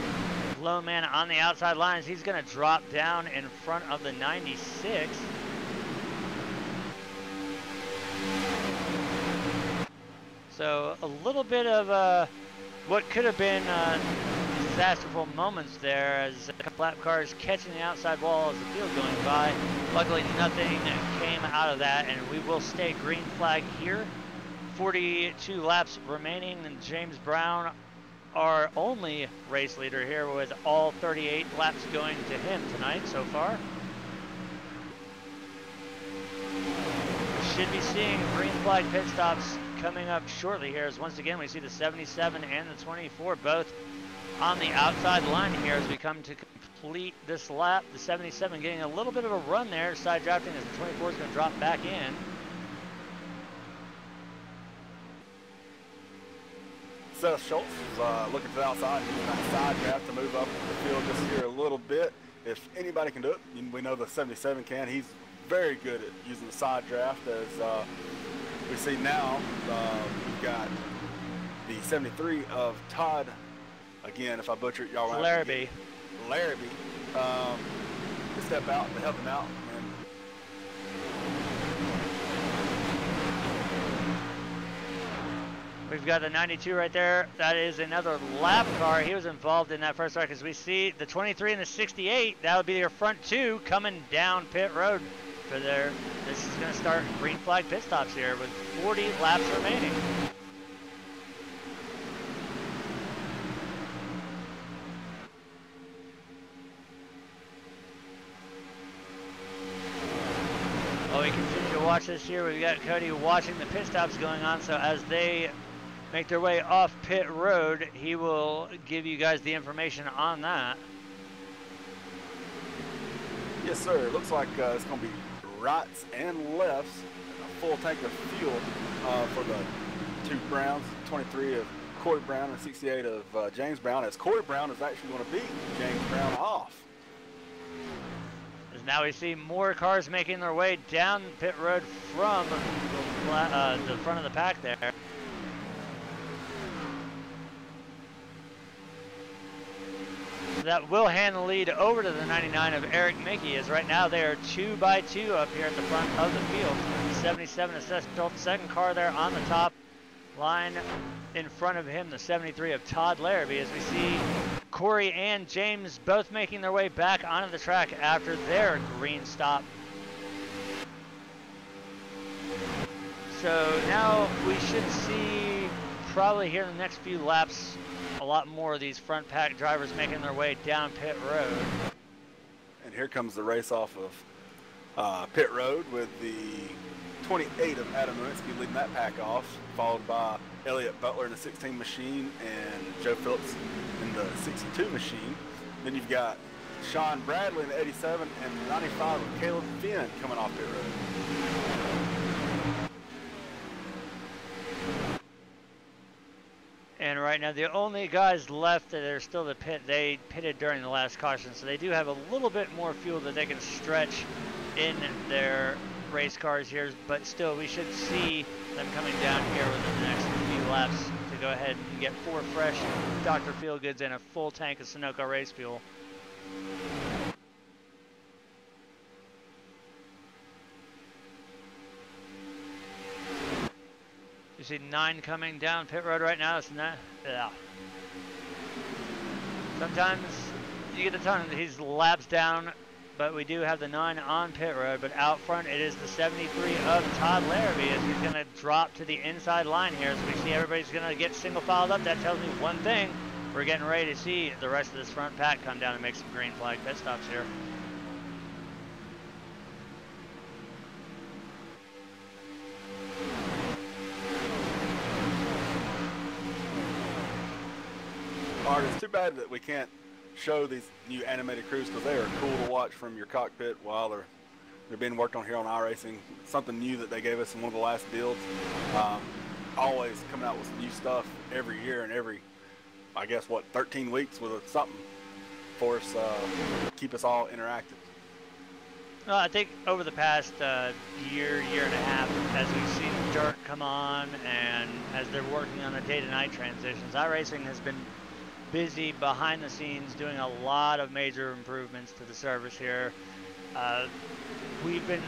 Lone man on the outside lines. He's going to drop down in front of the 96. So a little bit of what could have been disasterful moments there, as a couple lap cars catching the outside wall as the field going by. Luckily nothing came out of that, and we will stay green flag here. 42 laps remaining, and James Brown, our only race leader here, with all 38 laps going to him tonight so far. Should be seeing green flag pit stops coming up shortly here, as once again we see the 77 and the 24 both on the outside line here as we come to complete this lap. The 77 getting a little bit of a run there, side drafting, as the 24 is going to drop back in. Seth Schultz is looking to the outside, using that side draft to move up the field just here a little bit. If anybody can do it, we know the 77 can. He's very good at using the side draft, as we see now. We've got the 73 of Todd, again, if I butcher it, y'all right. Larrabee. To step out to help him out. We've got the 92 right there. That is another lap car. He was involved in that first wreck, as we see the 23 and the 68. That would be your front 2 coming down pit road for their. This is going to start green flag pit stops here with 40 laps remaining. While we continue to watch this here, we've got Cody watching the pit stops going on, so as they make their way off pit road, he will give you guys the information on that. Yes, sir. It looks like it's going to be rights and lefts, a full tank of fuel for the 2 Browns, 23 of Corey Brown and 68 of James Brown, as Corey Brown is actually going to beat James Brown off. As now we see more cars making their way down pit road from the front of the pack there. That will hand the lead over to the 99 of Eric Mickey, as right now they are 2 by 2 up here at the front of the field. The 77 of Seth Schultz, second car there on the top line. In front of him, the 73 of Todd Larrabee, as we see Corey and James both making their way back onto the track after their green stop. So now we should see, probably here in the next few laps, a lot more of these front pack drivers making their way down pit road. And here comes the race off of pit road with the 28 of Adam Nowinski leading that pack off, followed by Elliott Butler in the 16 machine and Joe Phillips in the 62 machine. Then you've got Sean Bradley in the 87 and the 95 of Caleb Finn coming off pit road. right now. The only guys left that are still the pit, they pitted during the last caution, so they do have a little bit more fuel that they can stretch in their race cars here, but still we should see them coming down here within the next few laps to go ahead and get 4 fresh Dr. Feelgoods and a full tank of Sunoco race fuel. You see 9 coming down pit road right now. It's not, yeah. Sometimes you get a ton of these laps down, but we do have the 9 on pit road. But out front, it is the 73 of Todd Larrabee as he's going to drop to the inside line here. As we see everybody's going to get single filed up. That tells me one thing. We're getting ready to see the rest of this front pack come down and make some green flag pit stops here. It's too bad that we can't show these new animated crews because they are cool to watch from your cockpit while they're being worked on here on iRacing. Something new that they gave us in one of the last builds. Always coming out with some new stuff every year and every, I guess, what, 13 weeks with something for us, keep us all interactive. Well, I think over the past year and a half, as we've seen dirt come on and as they're working on the day-to-night transitions, iRacing has been busy behind the scenes doing a lot of major improvements to the service here. We've been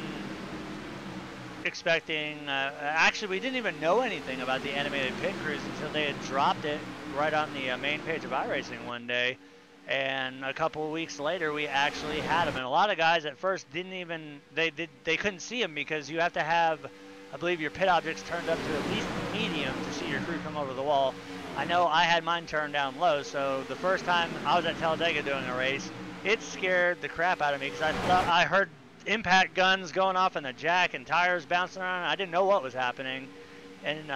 expecting, actually we didn't even know anything about the animated pit crews until they had dropped it right on the main page of iRacing one day. And a couple of weeks later, we actually had them. And a lot of guys at first didn't even, they couldn't see them because you have to have, I believe, your pit objects turned up to at least medium to see your crew come over the wall. I know I had mine turned down low, so the first time I was at Talladega doing a race, it scared the crap out of me because I thought I heard impact guns going off in the jack and tires bouncing around. I didn't know what was happening. And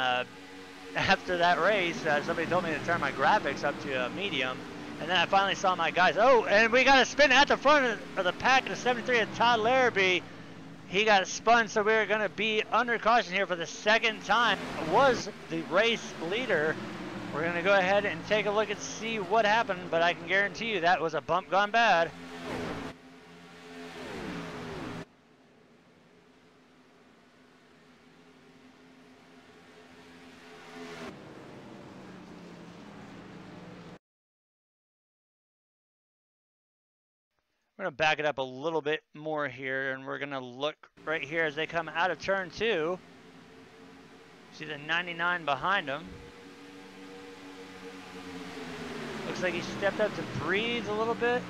after that race, somebody told me to turn my graphics up to medium. And then I finally saw my guys. Oh, and we got a spin at the front of the pack of the 73 of Todd Larrabee. He got spun, so we're going to be under caution here for the second time. Was the race leader. We're going to go ahead and take a look and see what happened, but I can guarantee you that was a bump gone bad. We're going to back it up a little bit more here, and we're going to look right here as they come out of turn 2. See the 99 behind them. Looks like he stepped up to breathe a little bit,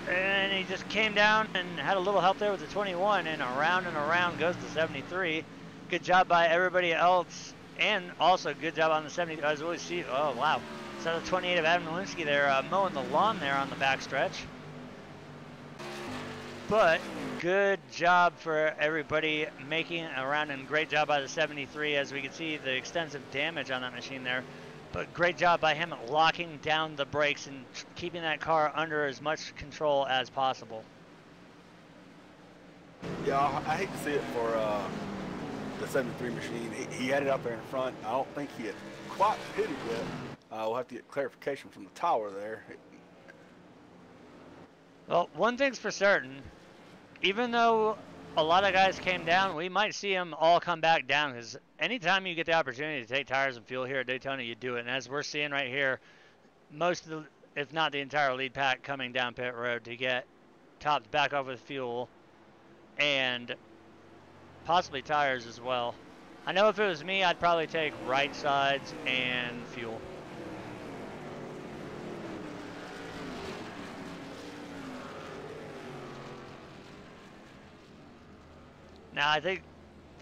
and he just came down and had a little help there with the 21, and around goes the 73. Good job by everybody else, and also good job on the 70. As we see, oh wow, so the 28 of Adam Nowinski there mowing the lawn there on the backstretch. But good job for everybody making it around, and great job by the 73 as we can see the extensive damage on that machine there. But great job by him locking down the brakes and keeping that car under as much control as possible. Yeah, I hate to see it for the 73 machine. He had it up there in front. I don't think he had quite hit it yet. We'll have to get clarification from the tower there. Well, one thing's for certain. Even though a lot of guys came down, we might see them all come back down, because anytime you get the opportunity to take tires and fuel here at Daytona, you do it. And as we're seeing right here, most of the, if not the entire lead pack coming down pit road to get topped back off with fuel and possibly tires as well. I know if it was me, I'd probably take right sides and fuel. Now, I think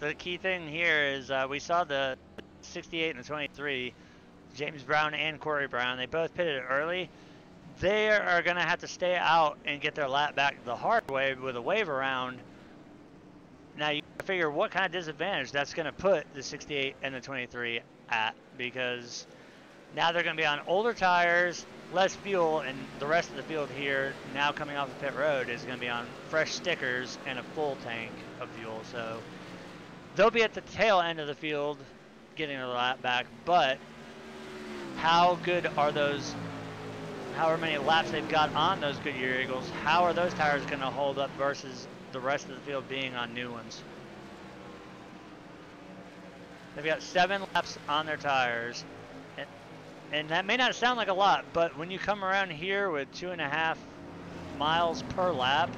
the key thing here is we saw the 68 and the 23, James Brown and Corey Brown. They both pitted early. They are going to have to stay out and get their lap back the hard way with a wave around. Now, you figure what kind of disadvantage that's going to put the 68 and the 23 at, because now they're going to be on older tires, less fuel, and the rest of the field here, now coming off the pit road, is going to be on fresh stickers and a full tank of fuel. So they'll be at the tail end of the field getting their lap back, but how good are those, however many laps they've got on those Goodyear Eagles, how are those tires going to hold up versus the rest of the field being on new ones? They've got 7 laps on their tires, and that may not sound like a lot, but when you come around here with 2.5 miles per lap,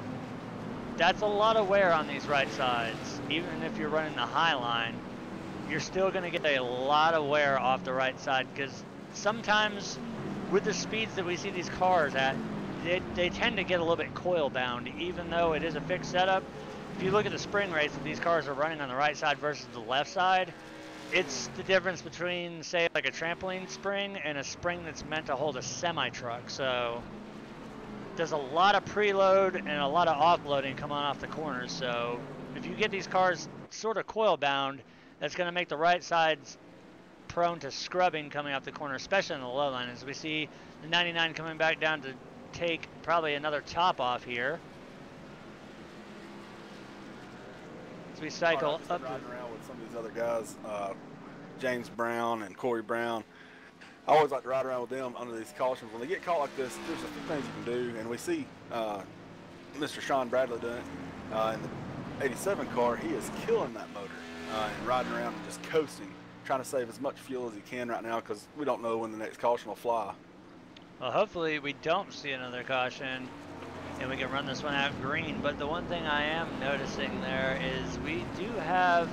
that's a lot of wear on these right sides. Even if you're running the high line, you're still going to get a lot of wear off the right side, because sometimes with the speeds that we see these cars at, they tend to get a little bit coil bound, even though it is a fixed setup. If you look at the spring rates that these cars are running on the right side versus the left side, it's the difference between, say, like a trampoline spring and a spring that's meant to hold a semi-truck. So there's a lot of preload and a lot of offloading coming off the corners. So if you get these cars sort of coil bound, that's going to make the right sides prone to scrubbing coming off the corner, especially in the low line. As we see the 99 coming back down to take probably another top off here. As we cycle up. Riding around with some of these other guys, James Brown and Corey Brown. I always like to ride around with them under these cautions. When they get caught like this, there's a few things you can do, and we see Mr. Sean Bradley doing it in the 87 car. He is killing that motor and riding around and just coasting, trying to save as much fuel as he can right now, because we don't know when the next caution will fly. Well, hopefully we don't see another caution and we can run this one out green. But the one thing I am noticing there is we do have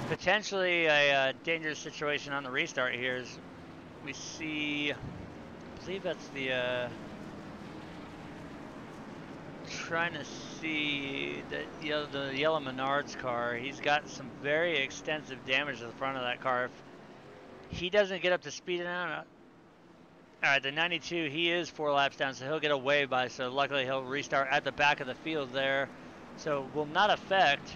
potentially a dangerous situation on the restart here. As we see, I believe that's the trying to see the yellow Menards car. He's got some very extensive damage to the front of that car. If he doesn't get up to speed now, all right, the 92, he is 4 laps down, so he'll get a wave by. So luckily he'll restart at the back of the field there. So will not affect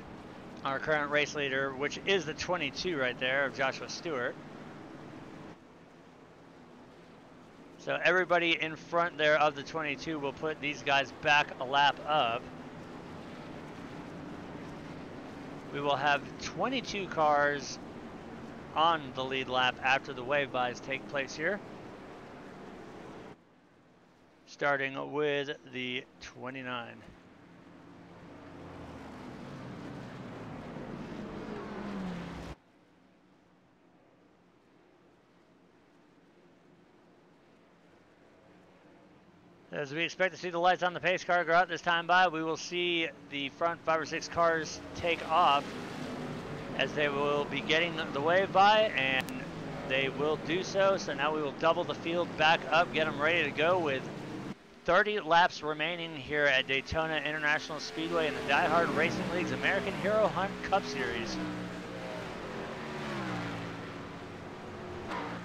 our current race leader, which is the 22 right there of Joshua Stewart. So everybody in front there of the 22 will put these guys back a lap up. We will have 22 cars on the lead lap after the wave bys take place here. Starting with the 29. As we expect to see the lights on the pace car go out this time by, we will see the front 5 or 6 cars take off as they will be getting the wave by, and they will do so. So now we will double the field back up, get them ready to go with 30 laps remaining here at Daytona International Speedway in the Diehard Racing League's American Hero Hunt Cup Series.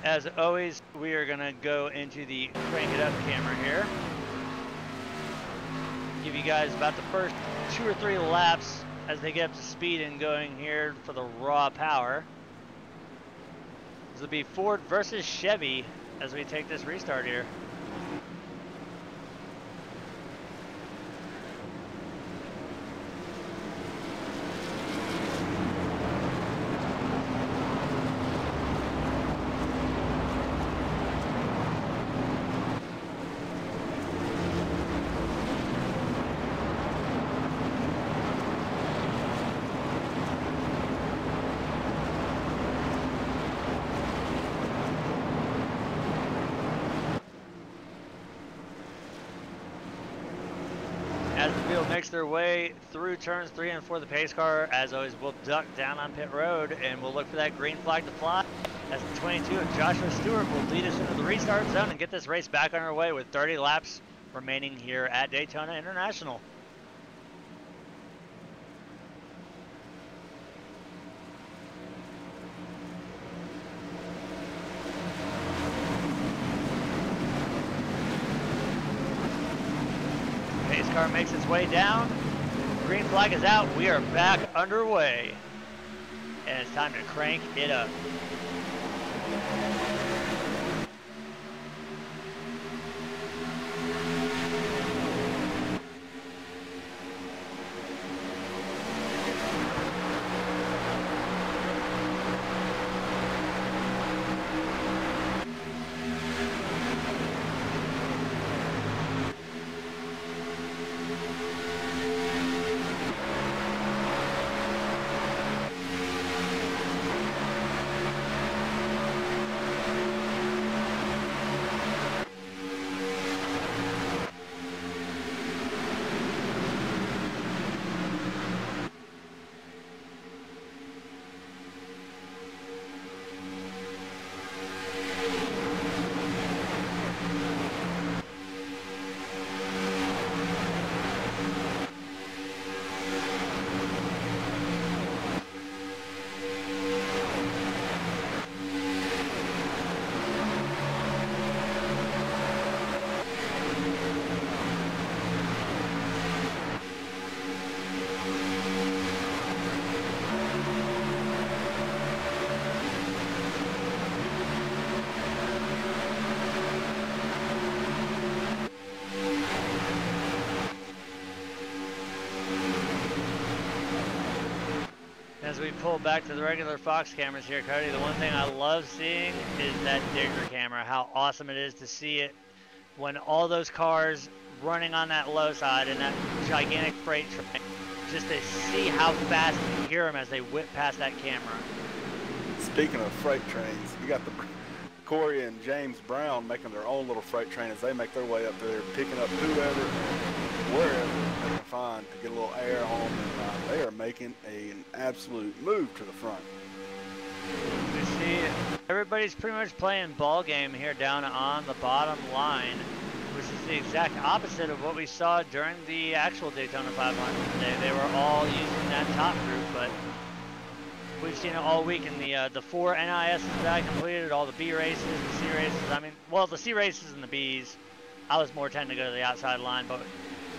As always, we are going to go into the crank it up camera here. Give you guys about the first 2 or 3 laps as they get up to speed and going here for the raw power. This will be Ford versus Chevy as we take this restart here. As the field makes their way through turns 3 and 4, the pace car, as always, will duck down on pit road, and we'll look for that green flag to fly as the 22 of Joshua Stewart will lead us into the restart zone and get this race back on our way with 30 laps remaining here at Daytona International. Pace car makes its way down. Green flag is out. We are back underway. And it's time to crank it up. as we pull back to the regular Fox cameras here, Cody, the one thing I love seeing is that digger camera, how awesome it is to see it when all those cars running on that low side and that gigantic freight train, just to see how fast you hear them as they whip past that camera. Speaking of freight trains, you got the Corey and James Brown making their own little freight train as they make their way up there, picking up whoever and wherever they can find to get a little air on them. And they are making an absolute move to the front. We see everybody's pretty much playing ball game here down on the bottom line, which is the exact opposite of what we saw during the actual Daytona 500 today. They were all using that top group, but we've seen it all week in the 4 NISs that I completed, all the B races, the C races. I mean, well, the C races and the Bs, I was more tending to go to the outside line, but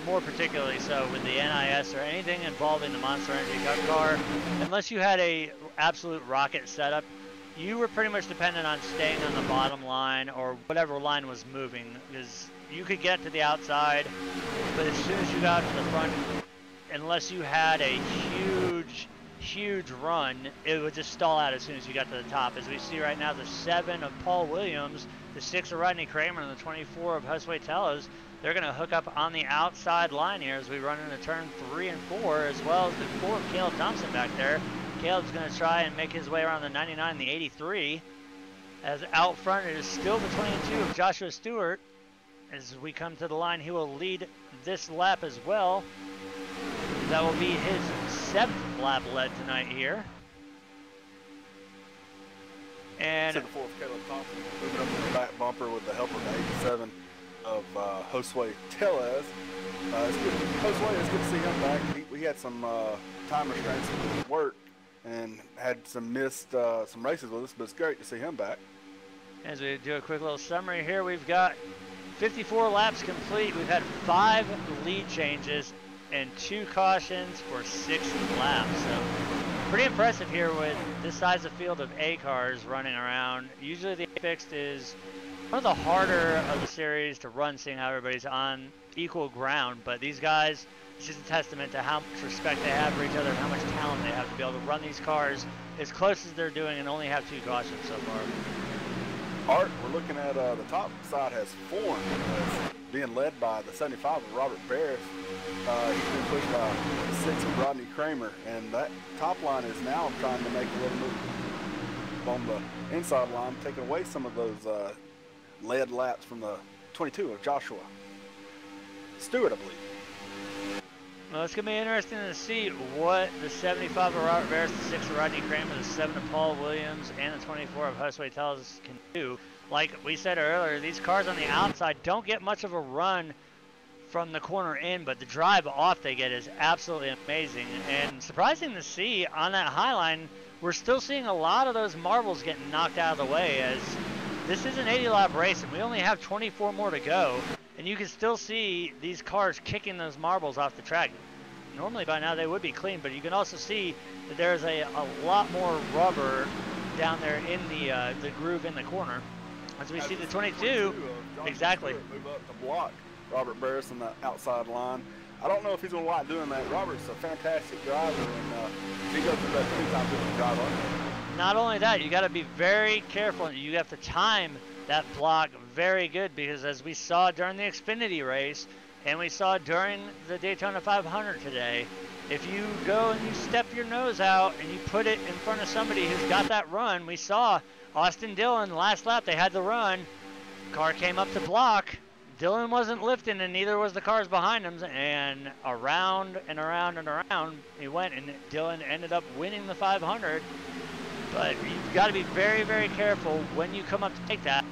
more particularly so with the NIS or anything involving the Monster Energy Cup car, unless you had a absolute rocket setup, you were pretty much dependent on staying on the bottom line or whatever line was moving, because you could get to the outside, but as soon as you got to the front, unless you had a huge run, it would just stall out as soon as you got to the top. As we see right now, the 7 of Paul Williams, the 6 of Rodney Kramer, and the 24 of Josue Teles, they're going to hook up on the outside line here as we run into turn 3 and 4, as well as the 4 of Caleb Thompson back there. Caleb's going to try and make his way around the 99 and the 83. As out front, it is still the 22 of Joshua Stewart. As we come to the line, he will lead this lap as well. That will be his 7th lap led tonight here. And to the 4th, Caleb Thompson moving up in the back bumper with the help of the 87 of Josue Teles. Josue, it's good to see him back. We had some time restraints at work and had some missed some races with us, but it's great to see him back. As we do a quick little summary here, we've got 54 laps complete. We've had 5 lead changes and 2 cautions for 6 laps. So pretty impressive here with this size of field of A cars running around. Usually the fixed is one of the harder of the series to run, seeing how everybody's on equal ground, but these guys, it's just a testament to how much respect they have for each other and how much talent they have to be able to run these cars as close as they're doing and only have 2 cautions so far. Art, we're looking at the top side has form, being led by the 75 of Robert Barris. He's been pushed by the 6 of Rodney Kramer, and that top line is now trying to make a little move on the inside line, taking away some of those lead laps from the 22 of Joshua Stewart, I believe. Well, it's going to be interesting to see what the 75 of Robert Barris, the 6 of Rodney Kramer, the 7 of Paul Williams, and the 24 of Josue Teles can do. Like we said earlier, these cars on the outside don't get much of a run from the corner in, but the drive off they get is absolutely amazing. And surprising to see on that high line, we're still seeing a lot of those marbles getting knocked out of the way, as this is an 80 lap race and we only have 24 more to go. And you can still see these cars kicking those marbles off the track. Normally by now they would be clean, but you can also see that there's a lot more rubber down there in the groove in the corner. As we see the 22, exactly. Move up to block Robert Barris on the outside line. I don't know if he's going to like doing that. Robert's a fantastic driver, and if he goes through that 3 times, he can drive up. Not only that, you got to be very careful. You have to time that block very good, because as we saw during the Xfinity race and we saw during the Daytona 500 today, if you go and you step your nose out and you put it in front of somebody who's got that run, we saw Austin Dillon last lap, they had the run, car came up to block, Dillon wasn't lifting and neither was the cars behind him, and around and around and around he went, and Dillon ended up winning the 500. But you've got to be very, very careful when you come up to take that.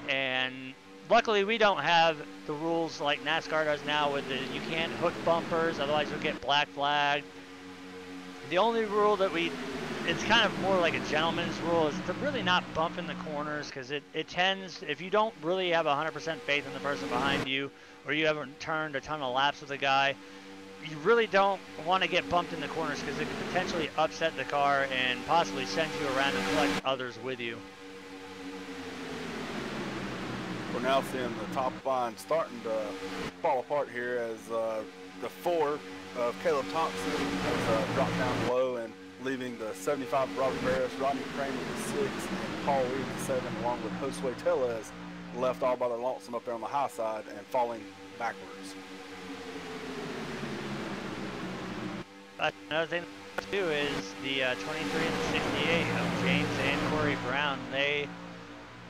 And luckily we don't have the rules like NASCAR does now with you can't hook bumpers, otherwise you'll get black flagged. The only rule that it's kind of more like a gentleman's rule, is to really not bump in the corners, because it tends, if you don't really have 100% faith in the person behind you, or you haven't turned a ton of laps with a guy, you really don't want to get bumped in the corners, because it could potentially upset the car and possibly send you around and collect others with you. We're now seeing the top line starting to fall apart here as the 4 of Caleb Thompson has dropped down low, and leaving the 75 Robert Barris, Rodney Kramer with 6, and Paul Reed with 7, along with Josue Tellez, left all by their lonesome up there on the high side and falling backwards. Another thing too is the 23 and the 68 of James and Corey Brown.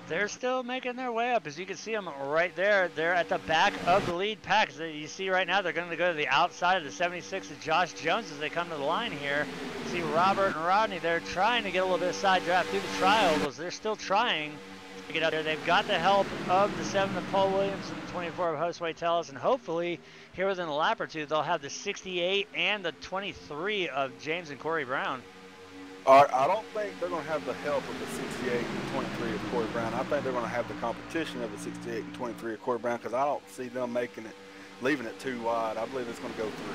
They're still making their way up. As you can see them right there. They're at the back of the lead pack. So you see right now they're going to go to the outside of the 76 of Josh Jones as they come to the line here. You see Robert and Rodney, they're trying to get a little bit of side draft through the trials. They're still trying to get out there. They've got the help of the 7 of Paul Williams and the 24 of Josue Tellez, and hopefully here within a lap or two they'll have the 68 and the 23 of James and Corey Brown. I don't think they're going to have the help of the 68 and 23 of Corey Brown. I think they're going to have the competition of the 68 and 23 of Corey Brown, because I don't see them leaving it too wide. I believe it's going to go through.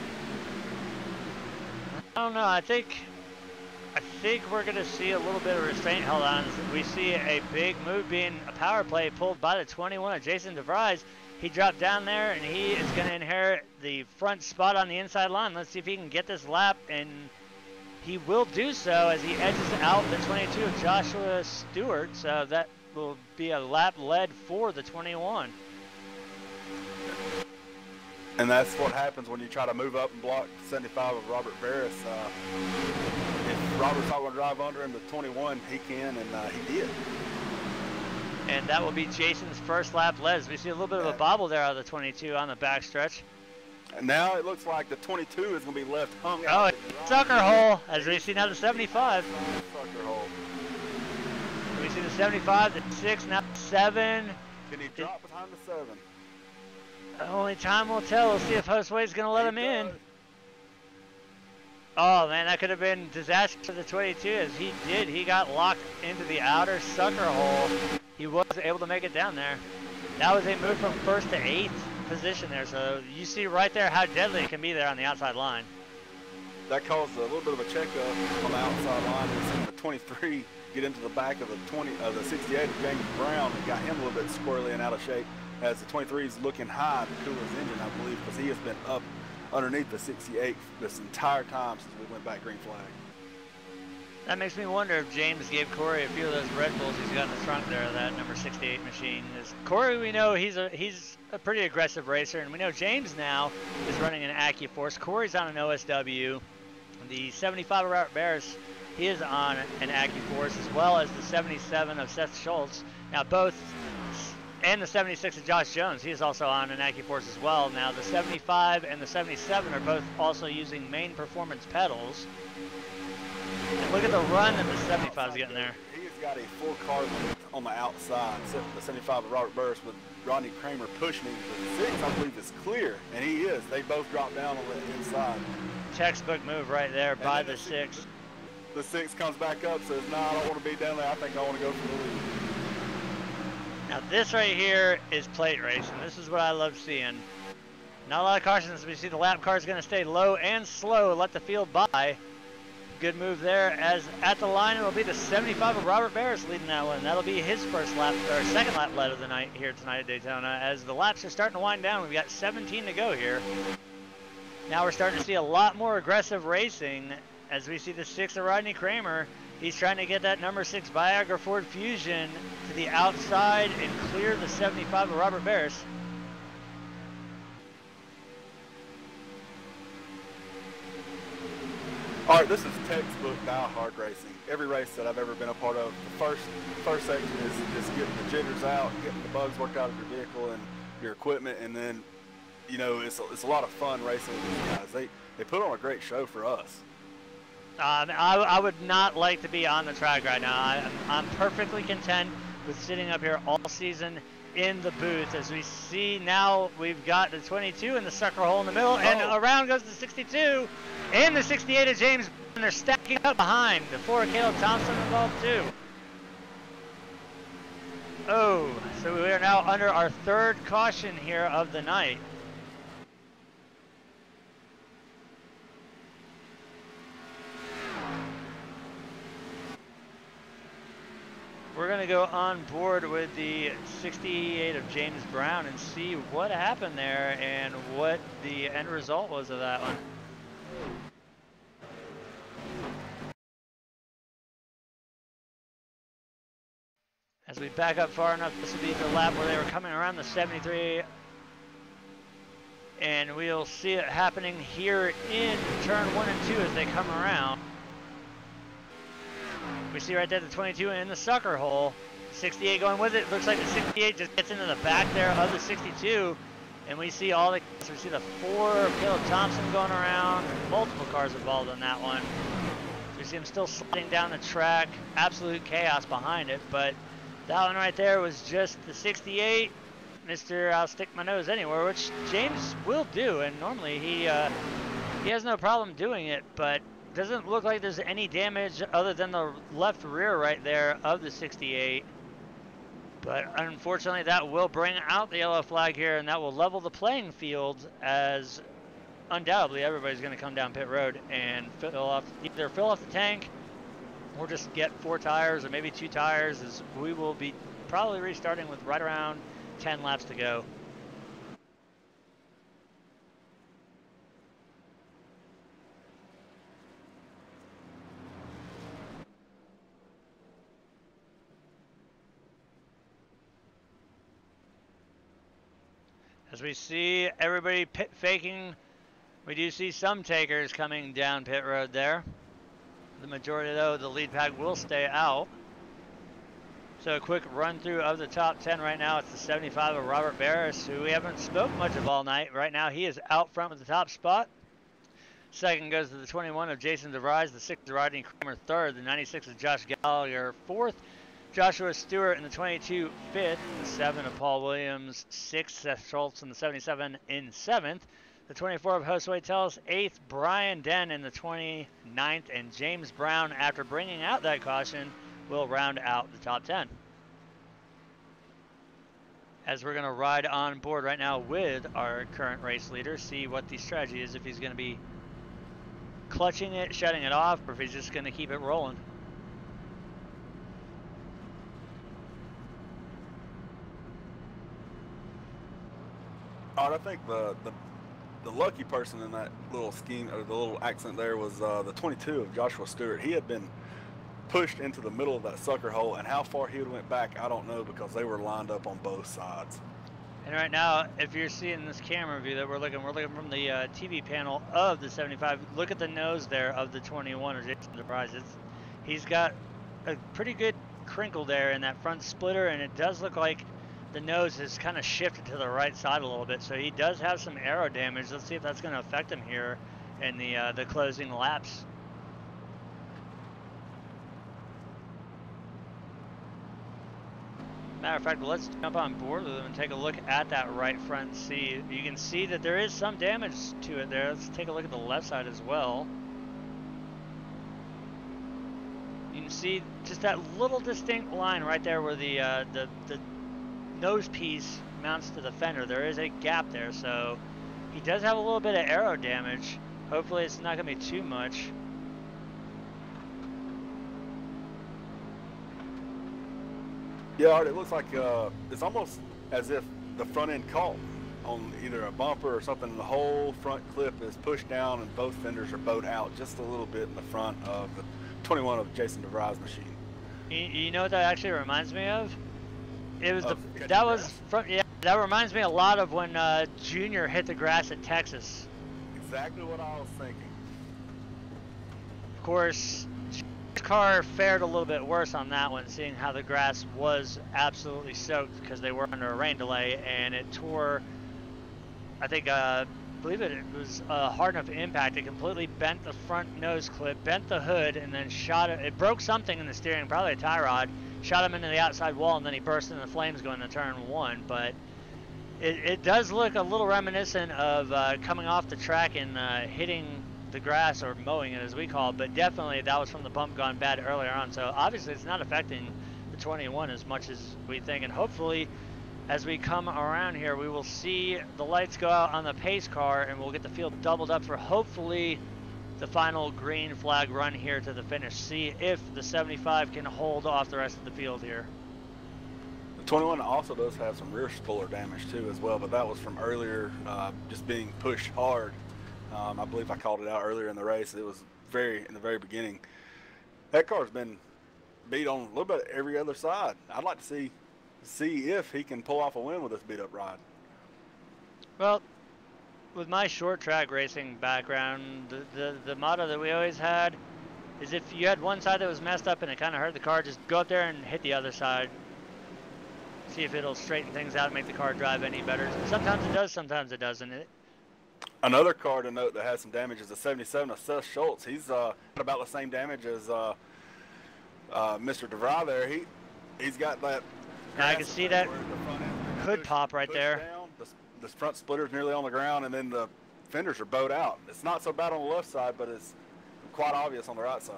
I don't know. I think we're going to see a little bit of restraint held on. We see a big move being a power play pulled by the 21 of Jason DeVries. He dropped down there, and he is going to inherit the front spot on the inside line. Let's see if he can get this lap, and he will do so as he edges out the 22 of Joshua Stewart. So that will be a lap led for the 21. And that's what happens when you try to move up and block 75 of Robert Barris. If Robert's not going to drive under him to 21, he can, and he did. And that will be Jason's first lap led. As we see a little bit of a bobble there out of the 22 on the backstretch. And now it looks like the 22 is going to be left hung out. Oh, sucker hole, as we see now the 75. Sucker hole. We see the 75, the 6, now the 7. Can he drop behind the 7? Only time will tell. We'll see if Josue's going to let him in. Oh, man, that could have been disaster for the 22 as he did. He got locked into the outer sucker hole. He was able to make it down there. That was a move from 1st to 8th position there. So you see right there how deadly it can be there on the outside line. That caused a little bit of a checkup on the outside line. We've seen the 23 get into the back of the 68 of James Brown and got him a little bit squirrely and out of shape, as the 23 is looking high to cool his engine, I believe, because he has been up underneath the 68 this entire time since we went back green flag. That makes me wonder if James gave Corey a few of those Red Bulls he's got in the trunk there of that number 68 machine. Corey, we know he's a pretty aggressive racer, and we know James now is running an AccuForce. Corey's on an OSW. The 75 of Robert Barris, he is on an AccuForce, as well as the 77 of Seth Schultz. Now both, and the 76 of Josh Jones, he is also on an AccuForce as well. Now the 75 and the 77 are both also using main performance pedals. And look at the run that the 75 is getting there. He has got a full car length on the outside. The 75 of Robert Barris with Rodney Kramer pushing him. The 6, I believe, is clear, and he is. They both drop down on the inside. Textbook move right there by the 6. The 6 comes back up, says, "No, I don't want to be down there. I think I want to go for the lead." Now this right here is plate racing. This is what I love seeing. Not a lot of cautions. We see the lap car is going to stay low and slow, let the field by. Good move there, as at the line it will be the 75 of Robert Barris leading that one. That'll be his first lap, or second lap led of the night here tonight at Daytona. As the laps are starting to wind down, we've got 17 to go here. Now we're starting to see a lot more aggressive racing, as we see the 6 of Rodney Kramer. He's trying to get that number 6 Viagra Ford Fusion to the outside and clear the 75 of Robert Barris. All right, this is textbook Diehard Racing. Every race that I've ever been a part of, the first section is getting the jitters out, getting the bugs worked out of your vehicle and your equipment, and then, you know, it's a lot of fun racing with these guys. They put on a great show for us. I would not like to be on the track right now. I'm perfectly content with sitting up here all season in the booth. As we see now, we've got the 22 in the sucker hole in the middle, and around goes the 62 and the 68 of James, and they're stacking up behind. The 4 of Caleb Thompson involved too. Oh, so we are now under our 3rd caution here of the night. We're going to go on board with the 68 of James Brown and see what happened there and what the end result was of that one. As we back up far enough, this will be the lap where they were coming around the 73. And we'll see it happening here in turn 1 and 2 as they come around. We see right there the 22 in the sucker hole. 68 going with it. Looks like the 68 just gets into the back there of the 62. And we see all the, so we see the 4 Caleb Thompson going around. Multiple cars involved on that one. So we see him still sliding down the track. Absolute chaos behind it. But that one right there was just the 68. Mr. I'll stick my nose anywhere, which James will do. And normally he has no problem doing it. But doesn't look like there's any damage other than the left rear right there of the 68. But unfortunately, that will bring out the yellow flag here, and that will level the playing field, as undoubtedly everybody's going to come down pit road and either fill off the tank or just get 4 tires or maybe 2 tires, as we will be probably restarting with right around 10 laps to go. As we see everybody pit faking, we do see some takers coming down pit road there. The majority, though, the lead pack will stay out. So a quick run through of the top 10 right now. It's the 75 of Robert Barris, who we haven't spoke much of all night. Right now he is out front with the top spot. Second goes to the 21 of Jason DeVries, the 6 of Rodney Kramer third, the 96 of Josh Gallagher fourth. Joshua Stewart in the 22, 5th. The 7 of Paul Williams, 6th. Seth Schultz in the 77 in 7th. The 24 of Josue Tellus, 8th. Brian Den in the 29th. And James Brown, after bringing out that caution, will round out the top 10. As we're going to ride on board right now with our current race leader, see what the strategy is, if he's going to be clutching it, shutting it off, or if he's just going to keep it rolling. I think the lucky person in that little scheme, or the little accident there, was the 22 of Joshua Stewart. He had been pushed into the middle of that sucker hole, and how far he would have went back, I don't know, because they were lined up on both sides. And right now, if you're seeing this camera view that we're looking from the TV panel of the 75. Look at the nose there of the 21 or Jason DeVries. He's got a pretty good crinkle there in that front splitter, and it does look like the nose has kind of shifted to the right side a little bit, so he does have some aero damage. Let's see if that's going to affect him here in the closing laps. Matter of fact, let's jump on board with him and take a look at that right front seat. You can see that there is some damage to it there. Let's take a look at the left side as well. You can see just that little distinct line right there where the nose piece mounts to the fender. There is a gap there, so he does have a little bit of aero damage. Hopefully it's not going to be too much. Yeah, Art, it looks like it's almost as if the front end caught on either a bumper or something, and the whole front clip is pushed down and both fenders are bowed out just a little bit in the front of the 21 of Jason DeVries' machine. You know what that actually reminds me of? It was that reminds me a lot of when Junior hit the grass at Texas. Exactly what I was thinking. Of course, his car fared a little bit worse on that one, seeing how the grass was absolutely soaked because they were under a rain delay, and it tore, I think, I believe it was a hard enough impact. It completely bent the front nose clip, bent the hood, and then shot it. It broke something in the steering, probably a tie rod, shot him into the outside wall, and then he burst into flames going to turn 1. But it does look a little reminiscent of coming off the track and hitting the grass, or mowing it as we call it, but definitely that was from the bump gone bad earlier on. So obviously it's not affecting the 21 as much as we think, and hopefully as we come around here we will see the lights go out on the pace car and we'll get the field doubled up for hopefully the final green flag run here to the finish. See if the 75 can hold off the rest of the field here. The 21 also does have some rear spoiler damage too as well, but that was from earlier, just being pushed hard. I believe I called it out earlier in the race. It was in the very beginning. That car's been beat on a little bit every other side. I'd like to see if he can pull off a win with this beat-up ride. Well, with my short track racing background, the motto that we always had is if you had one side that was messed up and it kind of hurt the car, just go up there and hit the other side. See if it'll straighten things out and make the car drive any better. Sometimes it does, sometimes it doesn't. Another car to note that has some damage is the 77 of Seth Schultz. He's got about the same damage as Mr. DeVry there. He's got that. Now I can see that hood pop right there. Down. The front splitter's nearly on the ground, and then the fenders are bowed out. It's not so bad on the left side, but it's quite obvious on the right side.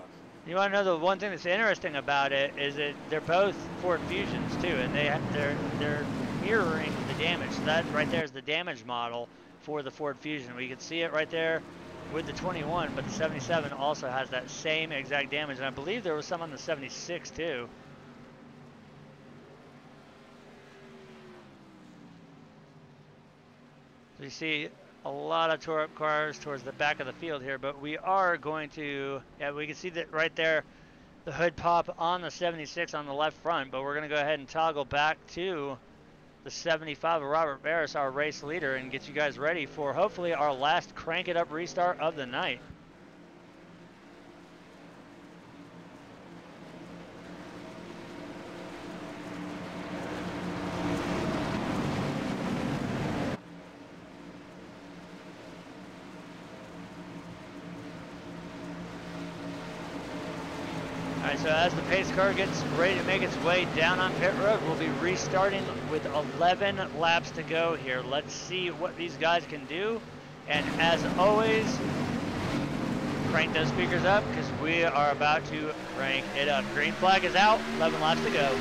You want to know the one thing that's interesting about it is that they're both Ford Fusions too, and they're mirroring the damage. So that right there is the damage model for the Ford Fusion. We can see it right there with the 21, but the 77 also has that same exact damage, and I believe there was some on the 76 too. So you see a lot of tore up cars towards the back of the field here, but we are going to, yeah, we can see that right there, the hood pop on the 76 on the left front, but we're going to go ahead and toggle back to the 75 of Robert Barris, our race leader, and get you guys ready for hopefully our last crank it up restart of the night. Alright, so as the pace car gets ready to make its way down on pit road, we'll be restarting with 11 laps to go here. Let's see what these guys can do. And as always, crank those speakers up because we are about to crank it up. Green flag is out, 11 laps to go.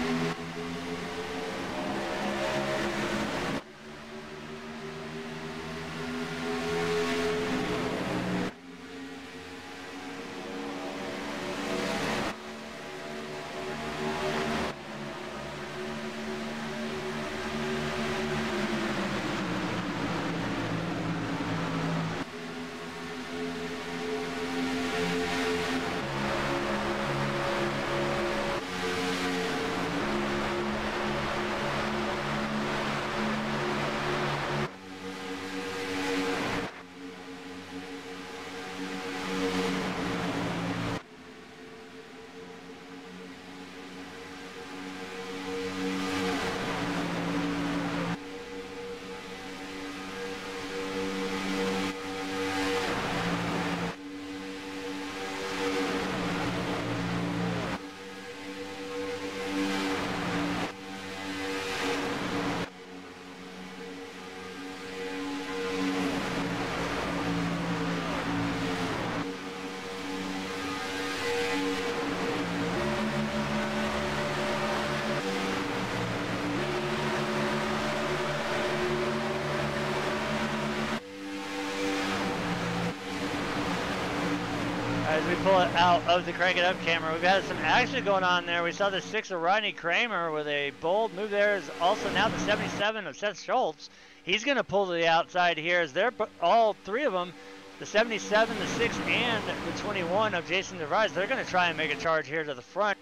As we pull it out of the Crank It Up camera, we've had some action going on there. We saw the 6 of Rodney Kramer with a bold move there. Is also now the 77 of Seth Schultz. He's going to pull to the outside here as they're all three of them, the 77, the 6, and the 21 of Jason DeVries. They're going to try and make a charge here to the front.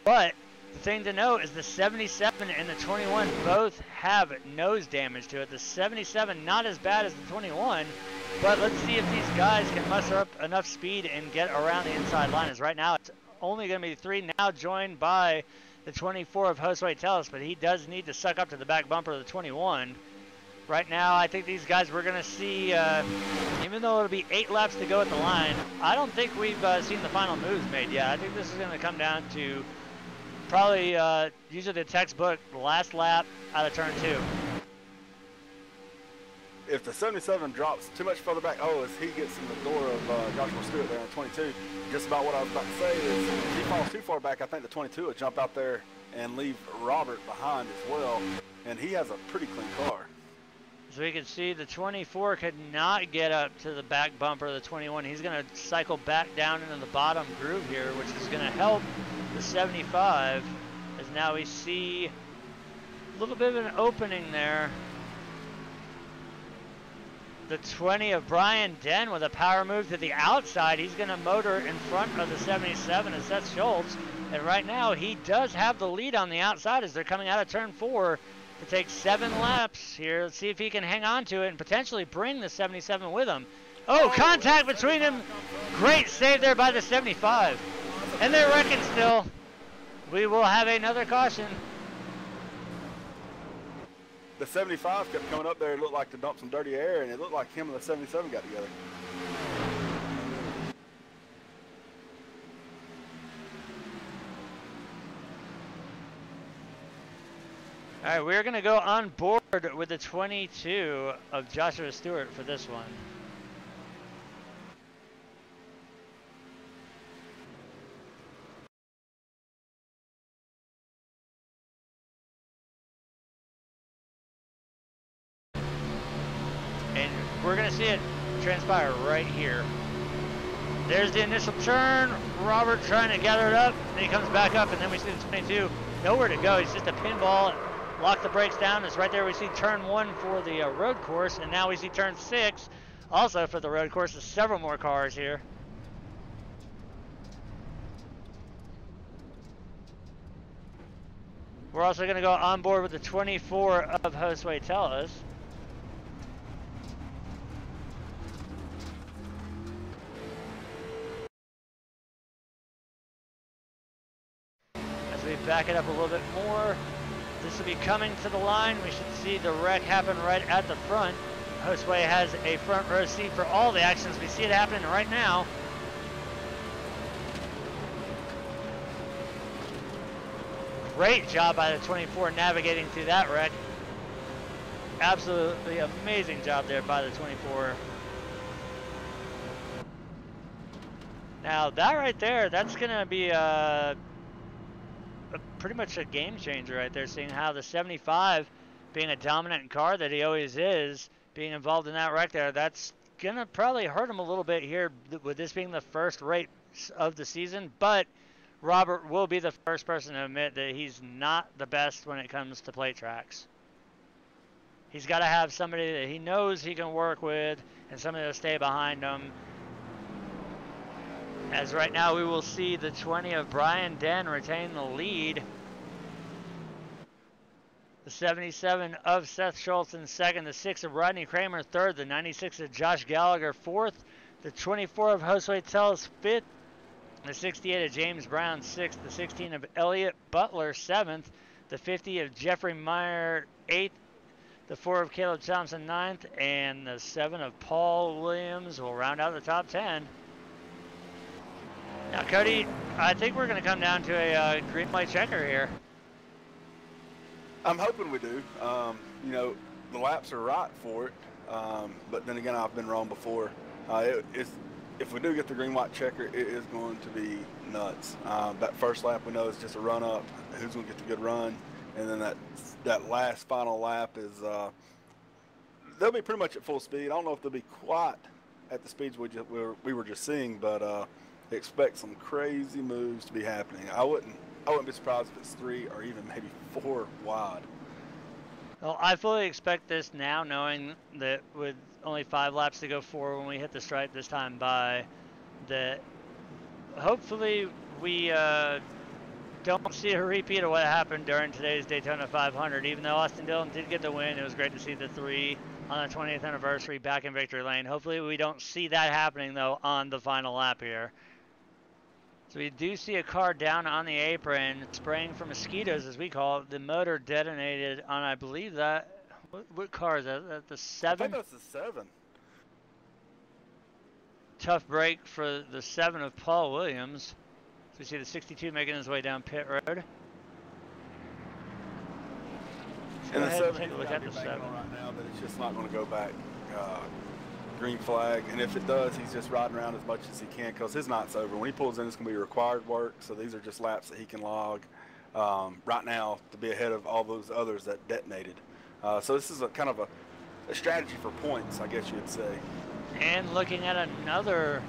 But the thing to note is the 77 and the 21 both have nose damage to it. The 77 not as bad as the 21. But let's see if these guys can muster up enough speed and get around the inside line. As right now, it's only going to be 3, now joined by the 24 of Josue Tellez, but he does need to suck up to the back bumper of the 21. Right now, I think these guys we're going to see, even though it'll be 8 laps to go at the line, I don't think we've seen the final moves made yet. I think this is going to come down to probably usually the textbook last lap out of turn 2. If the 77 drops too much further back, as he gets in the door of Joshua Stewart there on 22, just about what I was about to say is if he falls too far back, I think the 22 will jump out there and leave Robert behind as well, and he has a pretty clean car. So we can see the 24 could not get up to the back bumper of the 21. He's going to cycle back down into the bottom groove here, which is going to help the 75, as now we see a little bit of an opening there. the 20 of Brian Den with a power move to the outside. He's going to motor in front of the 77 of Seth Schultz. And right now, he does have the lead on the outside as they're coming out of turn 4 to take 7 laps here. Let's see if he can hang on to it and potentially bring the 77 with him. Oh, contact between them. Great save there by the 75. And they're wrecking still. We will have another caution. The 75 kept coming up there. It looked like to dump some dirty air, and it looked like him and the 77 got together. All right, we're going to go on board with the 22 of Joshua Stewart for this one. And we're going to see it transpire right here. There's the initial turn. Robert trying to gather it up. Then he comes back up, and then we see the 22. Nowhere to go. He's just a pinball. Lock the brakes down. It's right there. We see turn 1 for the road course, and now we see turn 6 also for the road course. There's several more cars here. We're also going to go on board with the 24 of Josue Tellez. As we back it up a little bit more, this will be coming to the line. We should see the wreck happen right at the front. Josue has a front row seat for all the actions. We see it happening right now. Great job by the 24 navigating through that wreck. Absolutely amazing job there by the 24. Now that right there, that's gonna be pretty much a game changer right there, seeing how the 75, being a dominant car that he always is, being involved in that wreck there, that's gonna probably hurt him a little bit here with this being the first race of the season. But Robert will be the first person to admit that he's not the best when it comes to plate tracks. He's got to have somebody that he knows he can work with and somebody to stay behind him. As right now we will see the 20 of Brian Den retain the lead. The 77 of Seth Schultz in second, the 6 of Rodney Kramer third, the 96 of Josh Gallagher fourth, the 24 of Josue Tellez fifth, the 68 of James Brown sixth, the 16 of Elliott Butler seventh, the 50 of Jeffrey Meyer eighth, the 4 of Caleb Thompson ninth, and the 7 of Paul Williams will round out the top 10. Now, Cody, I think we're going to come down to a green light checker here. I'm hoping we do. You know, the laps are right for it, but then again, I've been wrong before. If we do get the green white checker, it is going to be nuts. That first lap we know is just a run up. Who's going to get the good run? And then that last final lap is they'll be pretty much at full speed. I don't know if they'll be quite at the speeds we were just seeing, but expect some crazy moves to be happening. I wouldn't be surprised if it's 3 or even maybe 4 wide. Well, I fully expect this now, knowing that with only 5 laps to go forward when we hit the stripe this time by, that hopefully we don't see a repeat of what happened during today's Daytona 500. Even though Austin Dillon did get the win, it was great to see the 3 on the 20th anniversary back in victory lane. Hopefully we don't see that happening, though, on the final lap here. So we do see a car down on the apron, spraying for mosquitoes, as we call it. The motor detonated on, I believe that, what car is that? The 7? I think that's the 7. Tough break for the 7 of Paul Williams. So we see the 62 making his way down pit road. Let's and go ahead and the 7, take a look at the 7. Right now, that it's just not going to go back. Green flag, and if it does, he's just riding around as much as he can because his night's over. When he pulls in, it's going to be required work, so these are just laps that he can log right now to be ahead of all those others that detonated. So this is a kind of a strategy for points, I guess you would say. And looking at another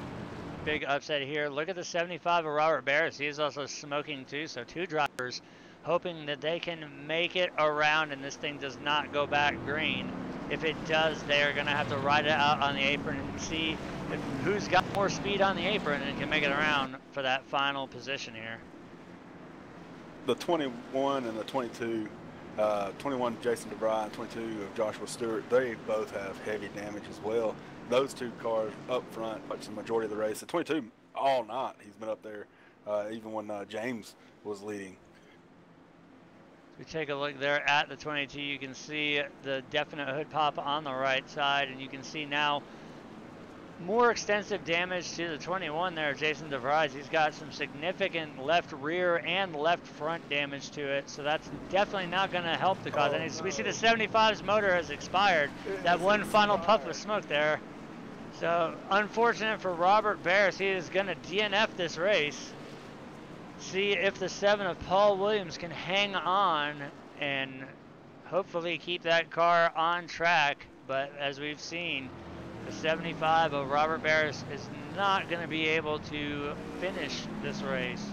big upset here, look at the 75 of Robert Barris. He is also smoking too, so 2 drivers hoping that they can make it around and this thing does not go back green. If it does, they're going to have to ride it out on the apron and see who's got more speed on the apron and can make it around for that final position here. The 21 and the 22, 21 Jason DeVry and 22 of Joshua Stewart, they both have heavy damage as well. Those two cars up front, much the majority of the race. The 22 all night, he's been up there, even when James was leading. We take a look there at the 22. You can see the definite hood pop on the right side, and you can see now more extensive damage to the 21 there, Jason DeVries. He's got some significant left rear and left front damage to it, so that's definitely not going to help the cause. And we see the 75's motor has expired. That one final puff of smoke there. So unfortunate for Robert Barris. He is going to DNF this race. See if the 7 of Paul Williams can hang on and hopefully keep that car on track. But as we've seen, the 75 of Robert Barris is not going to be able to finish this race.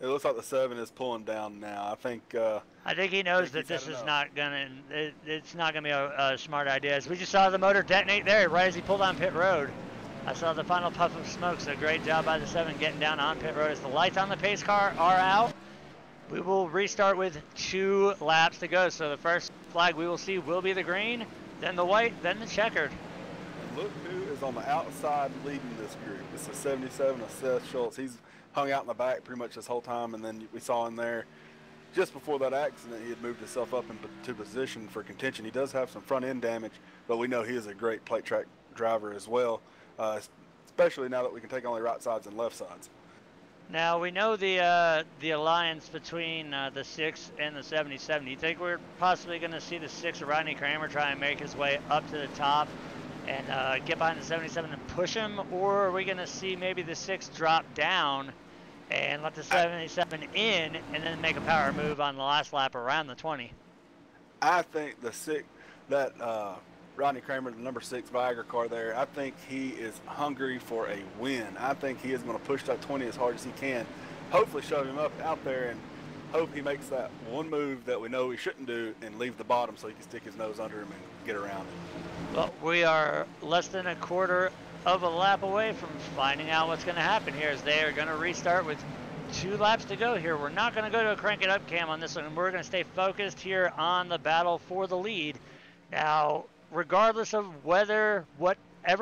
It looks like the 7 is pulling down now. I think he knows that this is not going to, it's not going to be a smart idea. As we just saw the motor detonate there right as he pulled on pit road. I saw the final puff of smoke, so great job by the 7 getting down on pit road. As the lights on the pace car are out, we will restart with 2 laps to go. So the first flag we will see will be the green, then the white, then the checkered. And look who is on the outside leading this group. It's the 77 of Seth Schultz. He's hung out in the back pretty much this whole time, and then we saw him there just before that accident. He had moved himself up into position for contention. He does have some front end damage, but we know he is a great plate track driver as well. Especially now that we can take only right sides and left sides. Now we know the alliance between the 6 and the 77. Do you think we're possibly going to see the 6 of Rodney Kramer try and make his way up to the top and get behind the 77 and push him, or are we going to see maybe the 6 drop down and let the 77 in and then make a power move on the last lap around the 20? I think the 6 that Rodney Kramer, the number 6 Viagra car there, I think he is hungry for a win. I think he is going to push that 20 as hard as he can, hopefully shove him up out there, and hope he makes that one move that we know he shouldn't do and leave the bottom so he can stick his nose under him and get around him. Well, we are less than a quarter of a lap away from finding out what's going to happen here, as they are going to restart with 2 laps to go here. We're not going to go to a crank it up cam on this one. We're going to stay focused here on the battle for the lead. Now, regardless of whatever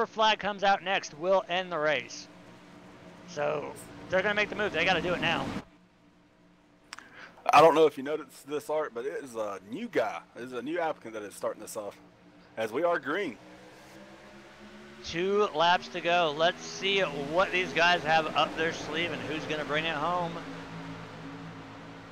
flag comes out next will end the race. So they're going to make the move. They got to do it now. I don't know if you noticed this, Art, but it is a new guy. It is a new applicant that is starting this off, as we are green. 2 laps to go. Let's see what these guys have up their sleeve and who's going to bring it home.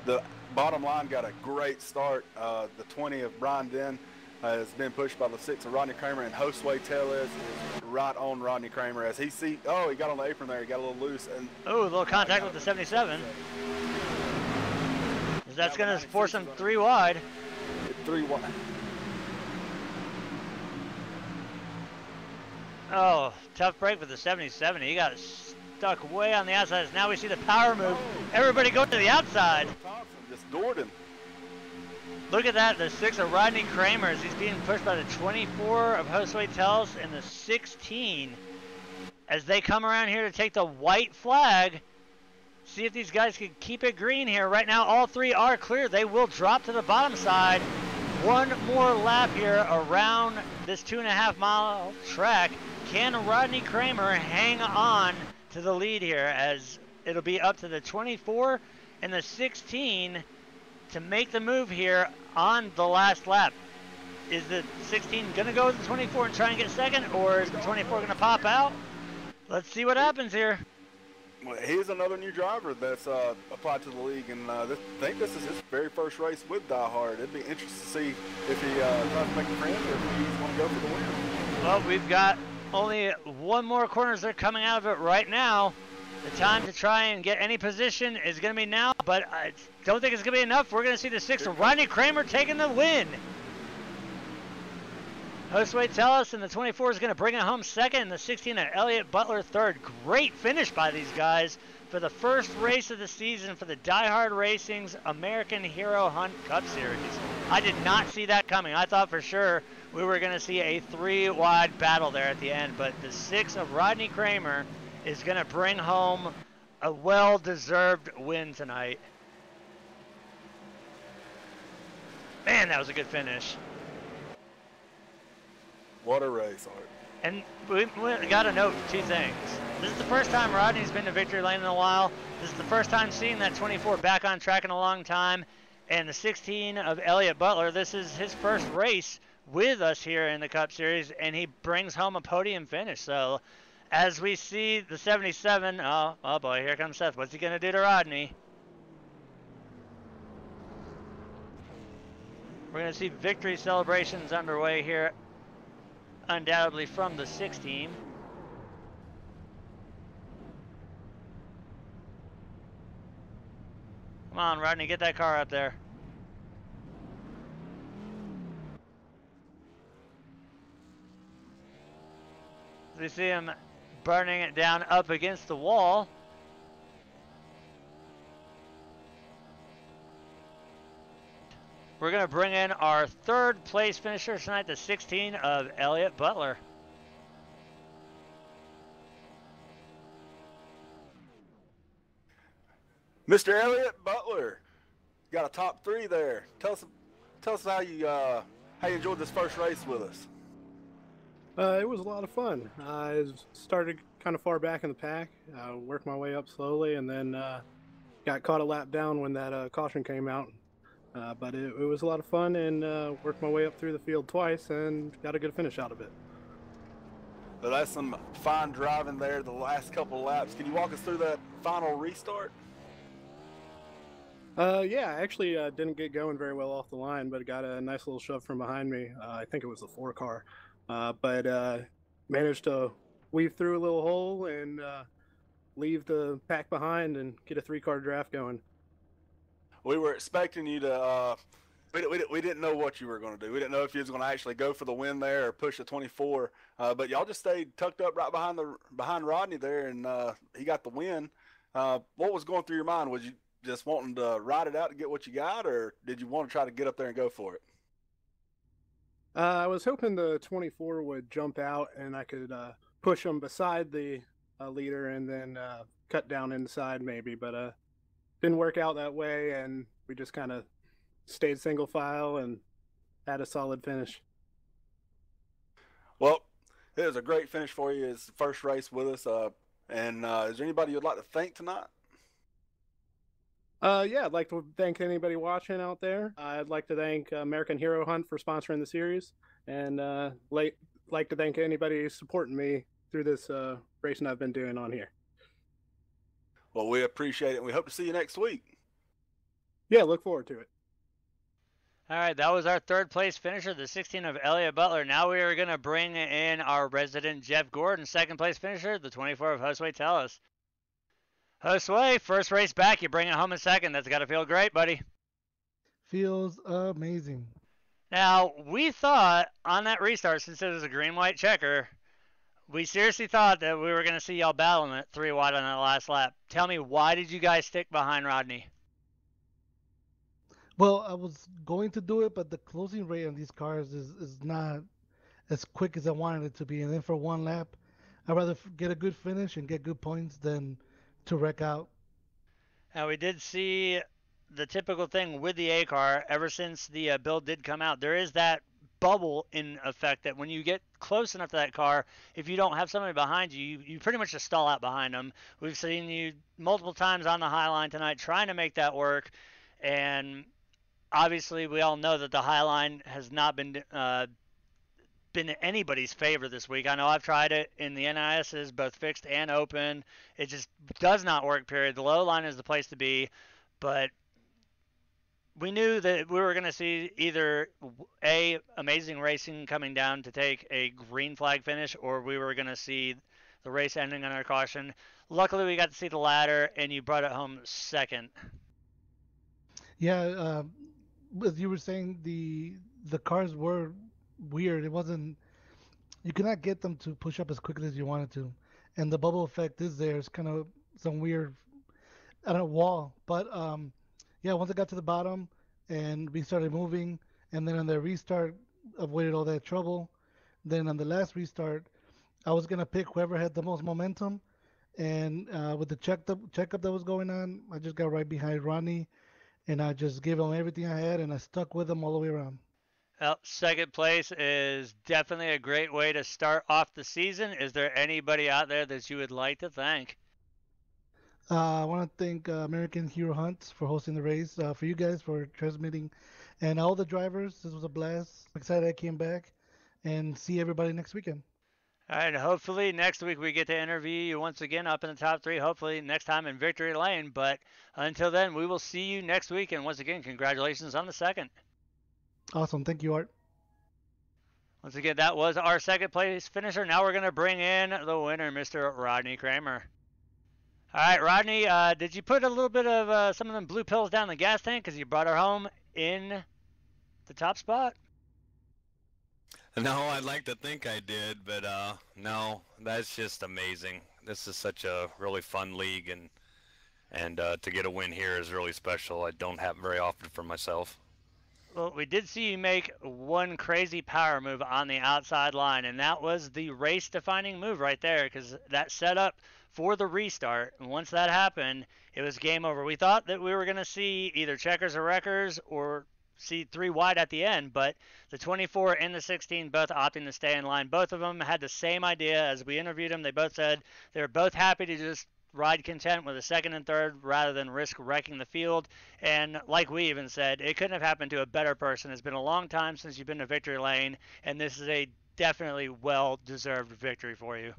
The bottom line got a great start. The 20 of Brian Den has been pushed by the 6 of Rodney Kramer, and Josue Tellez is right on Rodney Kramer as he got on the apron there, he got a little loose. And a little contact with the 77. That's going to force him 3 wide. 3 wide. Oh, tough break with the 77. He got stuck way on the outside. Now we see the power move. Everybody go to the outside. Thompson just doored him. Look at that, the 6 of Rodney Kramer as he's being pushed by the 24 of Josue Tellez and the 16 as they come around here to take the white flag. See if these guys can keep it green here. Right now, all 3 are clear. They will drop to the bottom side. 1 more lap here around this 2.5-mile track. Can Rodney Kramer hang on to the lead here, as it'll be up to the 24 and the 16 to make the move here on the last lap. Is the 16 going to go with the 24 and try and get second, or is the 24 going to pop out? Let's see what happens here. Well, he's another new driver that's applied to the league, and I think this is his very first race with Diehard. It'd be interesting to see if he tries to make a friend or if he's going to go for the win. Well, we've got only 1 more corner as they're coming out of it right now. The time to try and get any position is going to be now, but I don't think it's going to be enough. We're going to see the 6 of Rodney Kramer taking the win. Josue Tellez and the 24 is going to bring it home second, and the 16 of Elliott Butler third. Great finish by these guys. for the first race of the season for the Diehard Racing's American Hero Hunt Cup Series. I did not see that coming. I thought for sure we were going to see a 3-wide battle there at the end, but the 6 of Rodney Kramer is going to bring home a well-deserved win tonight. Man, that was a good finish. What a race, Art. And we got to note 2 things. This is the first time Rodney's been to victory lane in a while. This is the first time seeing that 24 back on track in a long time. And the 16 of Elliott Butler, this is his first race with us here in the Cup Series, and he brings home a podium finish. So as we see the 77, oh boy, here comes Seth. What's he going to do to Rodney? We're going to see victory celebrations underway here, undoubtedly from the 6 team. Come on, Rodney, get that car up there. We see him burning it down up against the wall. We're going to bring in our 3rd place finisher tonight, the 16 of Elliott Butler. Mr. Elliott Butler, got a top 3 there. Tell us how you enjoyed this first race with us. It was a lot of fun. I started kind of far back in the pack, worked my way up slowly, and then got caught a lap down when that caution came out. But it was a lot of fun, and worked my way up through the field twice and got a good finish out of it. But that's some fine driving there the last couple of laps. Can you walk us through that final restart? Yeah, I actually didn't get going very well off the line, but got a nice little shove from behind me. I think it was the 4 car. But managed to weave through a little hole and leave the pack behind and get a 3-car draft going. We were expecting you to. We didn't know what you were going to do. We didn't know if you was going to actually go for the win there or push the 24. But y'all just stayed tucked up right behind Rodney there, and he got the win. What was going through your mind? Was you just wanting to ride it out to get what you got, or did you want to try to get up there and go for it? I was hoping the 24 would jump out and I could push him beside the leader and then cut down inside maybe, but didn't work out that way, and we just kind of stayed single file and had a solid finish. Well, it was a great finish for you. It's the first race with us. And is there anybody you'd like to thank tonight? Yeah, I'd like to thank anybody watching out there. I'd like to thank American Hero Hunt for sponsoring the series, and like to thank anybody supporting me through this racing I've been doing on here. Well, we appreciate it, and we hope to see you next week. Yeah, look forward to it. All right, that was our 3rd place finisher, the 16 of Elliott Butler. Now we are going to bring in our resident Jeff Gordon, 2nd place finisher, the 24 of Josue Tellis. Josue, first race back, you bring it home in 2nd. That's got to feel great, buddy. Feels amazing. Now, we thought on that restart, since it was a green-white checker, we seriously thought that we were going to see y'all battling it 3 wide on that last lap. Tell me, why did you guys stick behind Rodney? Well, I was going to do it, but the closing rate on these cars is not as quick as I wanted it to be. And then for 1 lap, I'd rather get a good finish and get good points than to wreck out. Now, we did see the typical thing with the A car ever since the build did come out. There is that bubble in effect that when you get close enough to that car, if you don't have somebody behind you, you pretty much just stall out behind them. We've seen you multiple times on the high line tonight trying to make that work, and obviously we all know that the high line has not been in anybody's favor this week. I know I've tried it in the NISs, both fixed and open. It just does not work, period. The low line is the place to be, but we knew that we were going to see either amazing racing coming down to take a green flag finish, or we were going to see the race ending under caution. Luckily, we got to see the latter, and you brought it home 2nd. Yeah, as you were saying, the cars were weird. It wasn't, you could not get them to push up as quickly as you wanted to, and the bubble effect is there. It's kind of some weird on a wall. But yeah, once I got to the bottom and we started moving, and then on the restart, avoided all that trouble. Then on the last restart, I was gonna pick whoever had the most momentum, and with the checkup that was going on, I just got right behind Ronnie, and I just gave him everything I had, and I stuck with him all the way around. Well, second place is definitely a great way to start off the season. Is there anybody out there that you would like to thank? I want to thank American Hero Hunts for hosting the race, for you guys for transmitting, and all the drivers. This was a blast. I'm excited I came back, and see everybody next weekend. All right, hopefully next week we get to interview you once again up in the top three, hopefully next time in Victory Lane. But until then, we will see you next week. And once again, congratulations on the second. Awesome. Thank you, Art. Once again, that was our second place finisher. Now we're going to bring in the winner, Mr. Rodney Kramer. All right, Rodney, did you put a little bit of some of them blue pills down the gas tank because you brought her home in the top spot? No, I'd like to think I did, but no, that's just amazing. This is such a really fun league, and to get a win here is really special. I don't happen very often for myself. Well, we did see you make one crazy power move on the outside line, and that was the race-defining move right there because that set up for the restart. And once that happened, it was game over. We thought that we were going to see either checkers or wreckers or see 3 wide at the end, but the 24 and the 16 both opting to stay in line. Both of them had the same idea. As we interviewed them, they both said they were both happy to just ride content with a second and third rather than risk wrecking the field. And like we even said, it couldn't have happened to a better person. It's been a long time since you've been to Victory Lane, and this is a definitely well-deserved victory for you.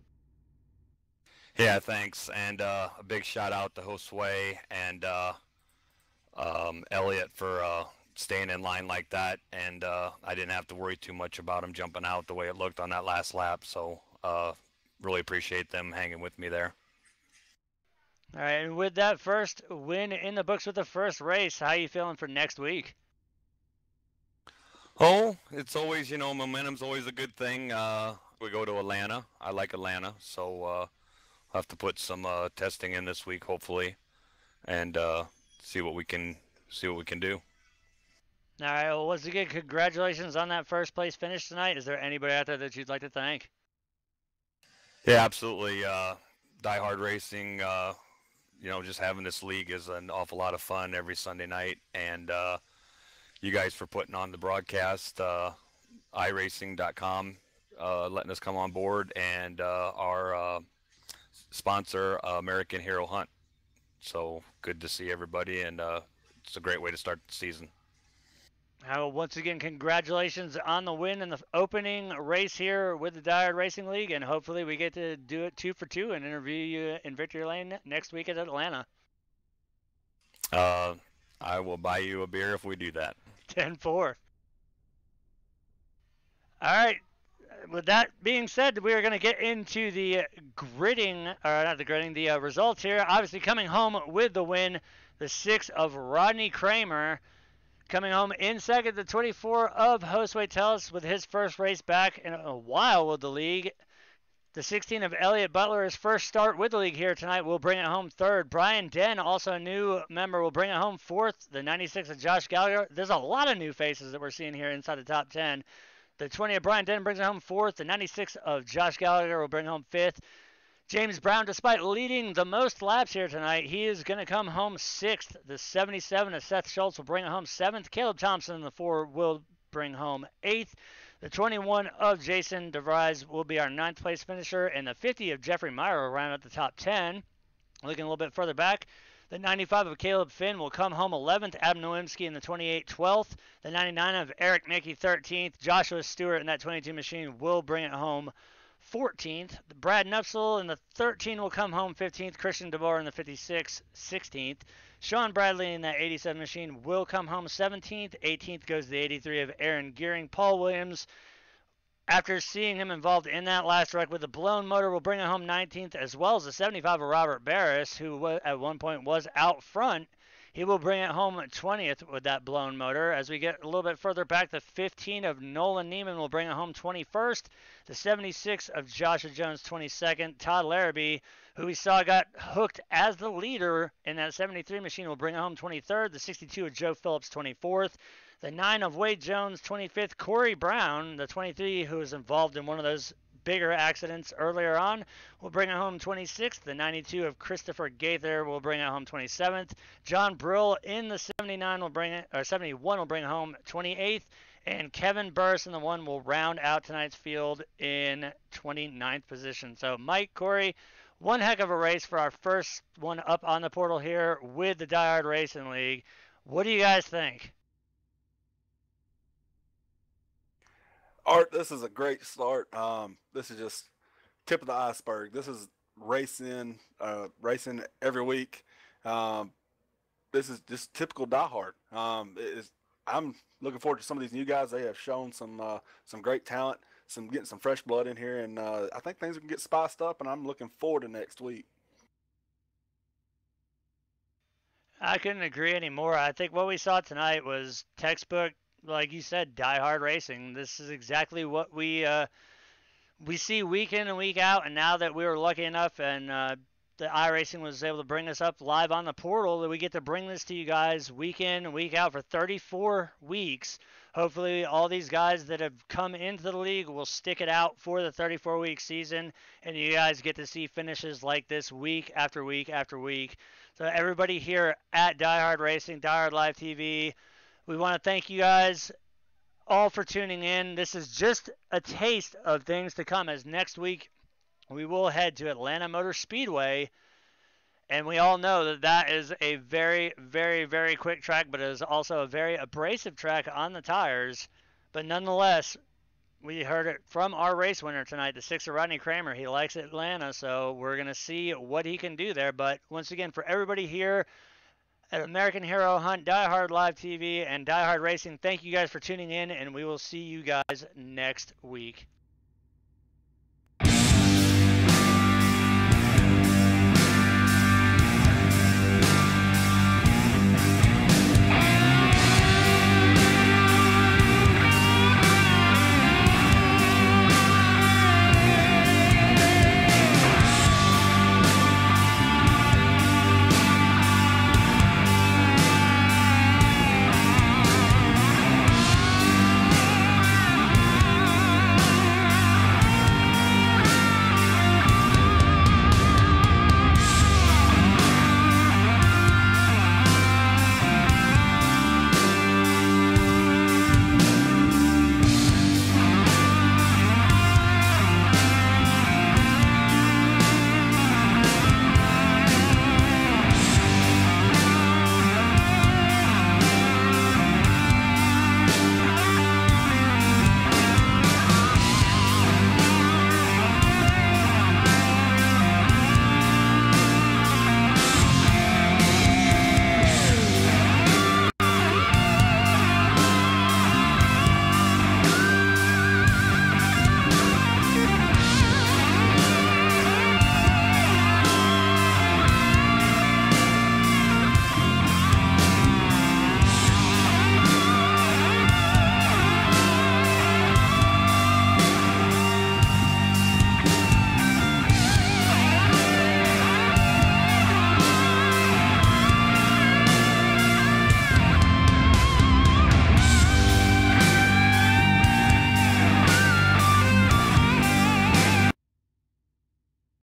Yeah, thanks, and a big shout out to Josue and Elliot for staying in line like that, and I didn't have to worry too much about him jumping out the way it looked on that last lap, so really appreciate them hanging with me there. All right, and with that first win in the books with the first race, how are you feeling for next week? Oh, it's always, momentum's always a good thing. We go to Atlanta. I like Atlanta, so I'll have to put some testing in this week, hopefully, and see what we can do. All right, well, once again, congratulations on that first place finish tonight. Is there anybody out there that you'd like to thank? Yeah, absolutely. Diehard Racing, just having this league is an awful lot of fun every Sunday night, and you guys for putting on the broadcast, iRacing.com, letting us come on board, and our sponsor, American Hero Hunt. So good to see everybody, and it's a great way to start the season. Once again, congratulations on the win in the opening race here with the Diehard Racing League, and hopefully we get to do it 2 for 2 and interview you in Victory Lane next week at Atlanta. I will buy you a beer if we do that. 10-4. All right. With that being said, we are going to get into the the results here. Obviously, coming home with the win, the 6 of Rodney Kramer. Coming home in second, the 24 of Josue Tellez with his first race back in a while with the league. The 16 of Elliott Butler, his first start with the league here tonight, will bring it home third. Brian Den, also a new member, will bring it home fourth. The 96 of Josh Gallagher. There's a lot of new faces that we're seeing here inside the top 10. The 20 of Brian Den brings it home fourth. The 96 of Josh Gallagher will bring home fifth. James Brown, despite leading the most laps here tonight, he is going to come home sixth. The 77 of Seth Schultz will bring it home seventh. Caleb Thompson, the 4, will bring home eighth. The 21 of Jason DeVries will be our ninth place finisher, and the 50 of Jeffrey Meyer will round out the top 10. Looking a little bit further back, the 95 of Caleb Finn will come home 11th. Adam Nowinski in the 28, 12th. The 99 of Eric Nicky, 13th. Joshua Stewart in that 22 machine will bring it home 14th. Brad Nupsel in the 13 will come home 15th. Christian DeBoer in the 56, 16th. Sean Bradley in that 87 machine will come home 17th. 18th goes the 83 of Aaron Gearing. Paul Williams, after seeing him involved in that last wreck with the blown motor, will bring it home 19th, as well as the 75 of Robert Barris, who at one point was out front. He will bring it home 20th with that blown motor. As we get a little bit further back, the 15 of Nolan Neiman will bring it home 21st. The 76 of Joshua Jones 22nd. Todd Larrabee, who we saw got hooked as the leader in that 73 machine, will bring it home 23rd. The 62 of Joe Phillips 24th. The 9 of Wade Jones 25th. Corey Brown, the 23, who was involved in one of those bigger accidents earlier on, will bring it home 26th. The 92 of Christopher Gaither will bring it home 27th. John Brill in the 79 will bring it, or 71 will bring it home 28th. And Kevin Burris in the 1 will round out tonight's field in 29th position. So Mike, Corey, one heck of a race for our first one up on the portal here with the Diehard Racing League. What do you guys think? Art, this is a great start. This is just tip of the iceberg. This is racing every week. This is just typical diehard. I'm looking forward to some of these new guys. They have shown some great talent, getting some fresh blood in here, and I think things can get spiced up. And I'm looking forward to next week. I couldn't agree anymore. I think what we saw tonight was textbook, like you said, diehard racing. This is exactly what we see week in and week out. And now that we were lucky enough and the iRacing was able to bring us up live on the portal, that we get to bring this to you guys week in and week out for 34 weeks. Hopefully all these guys that have come into the league will stick it out for the 34-week season, and you guys get to see finishes like this week after week after week. So everybody here at Diehard Racing, Diehard Live TV, we want to thank you guys all for tuning in. This is just a taste of things to come, as next week we will head to Atlanta Motor Speedway, and we all know that that is a very, very, very quick track, but it is also a very abrasive track on the tires. But nonetheless, we heard it from our race winner tonight, the 6 of Rodney Kramer. He likes Atlanta, so we're going to see what he can do there. But once again, for everybody here at American Hero Hunt, Diehard Live TV, and Diehard Racing, thank you guys for tuning in, and we will see you guys next week.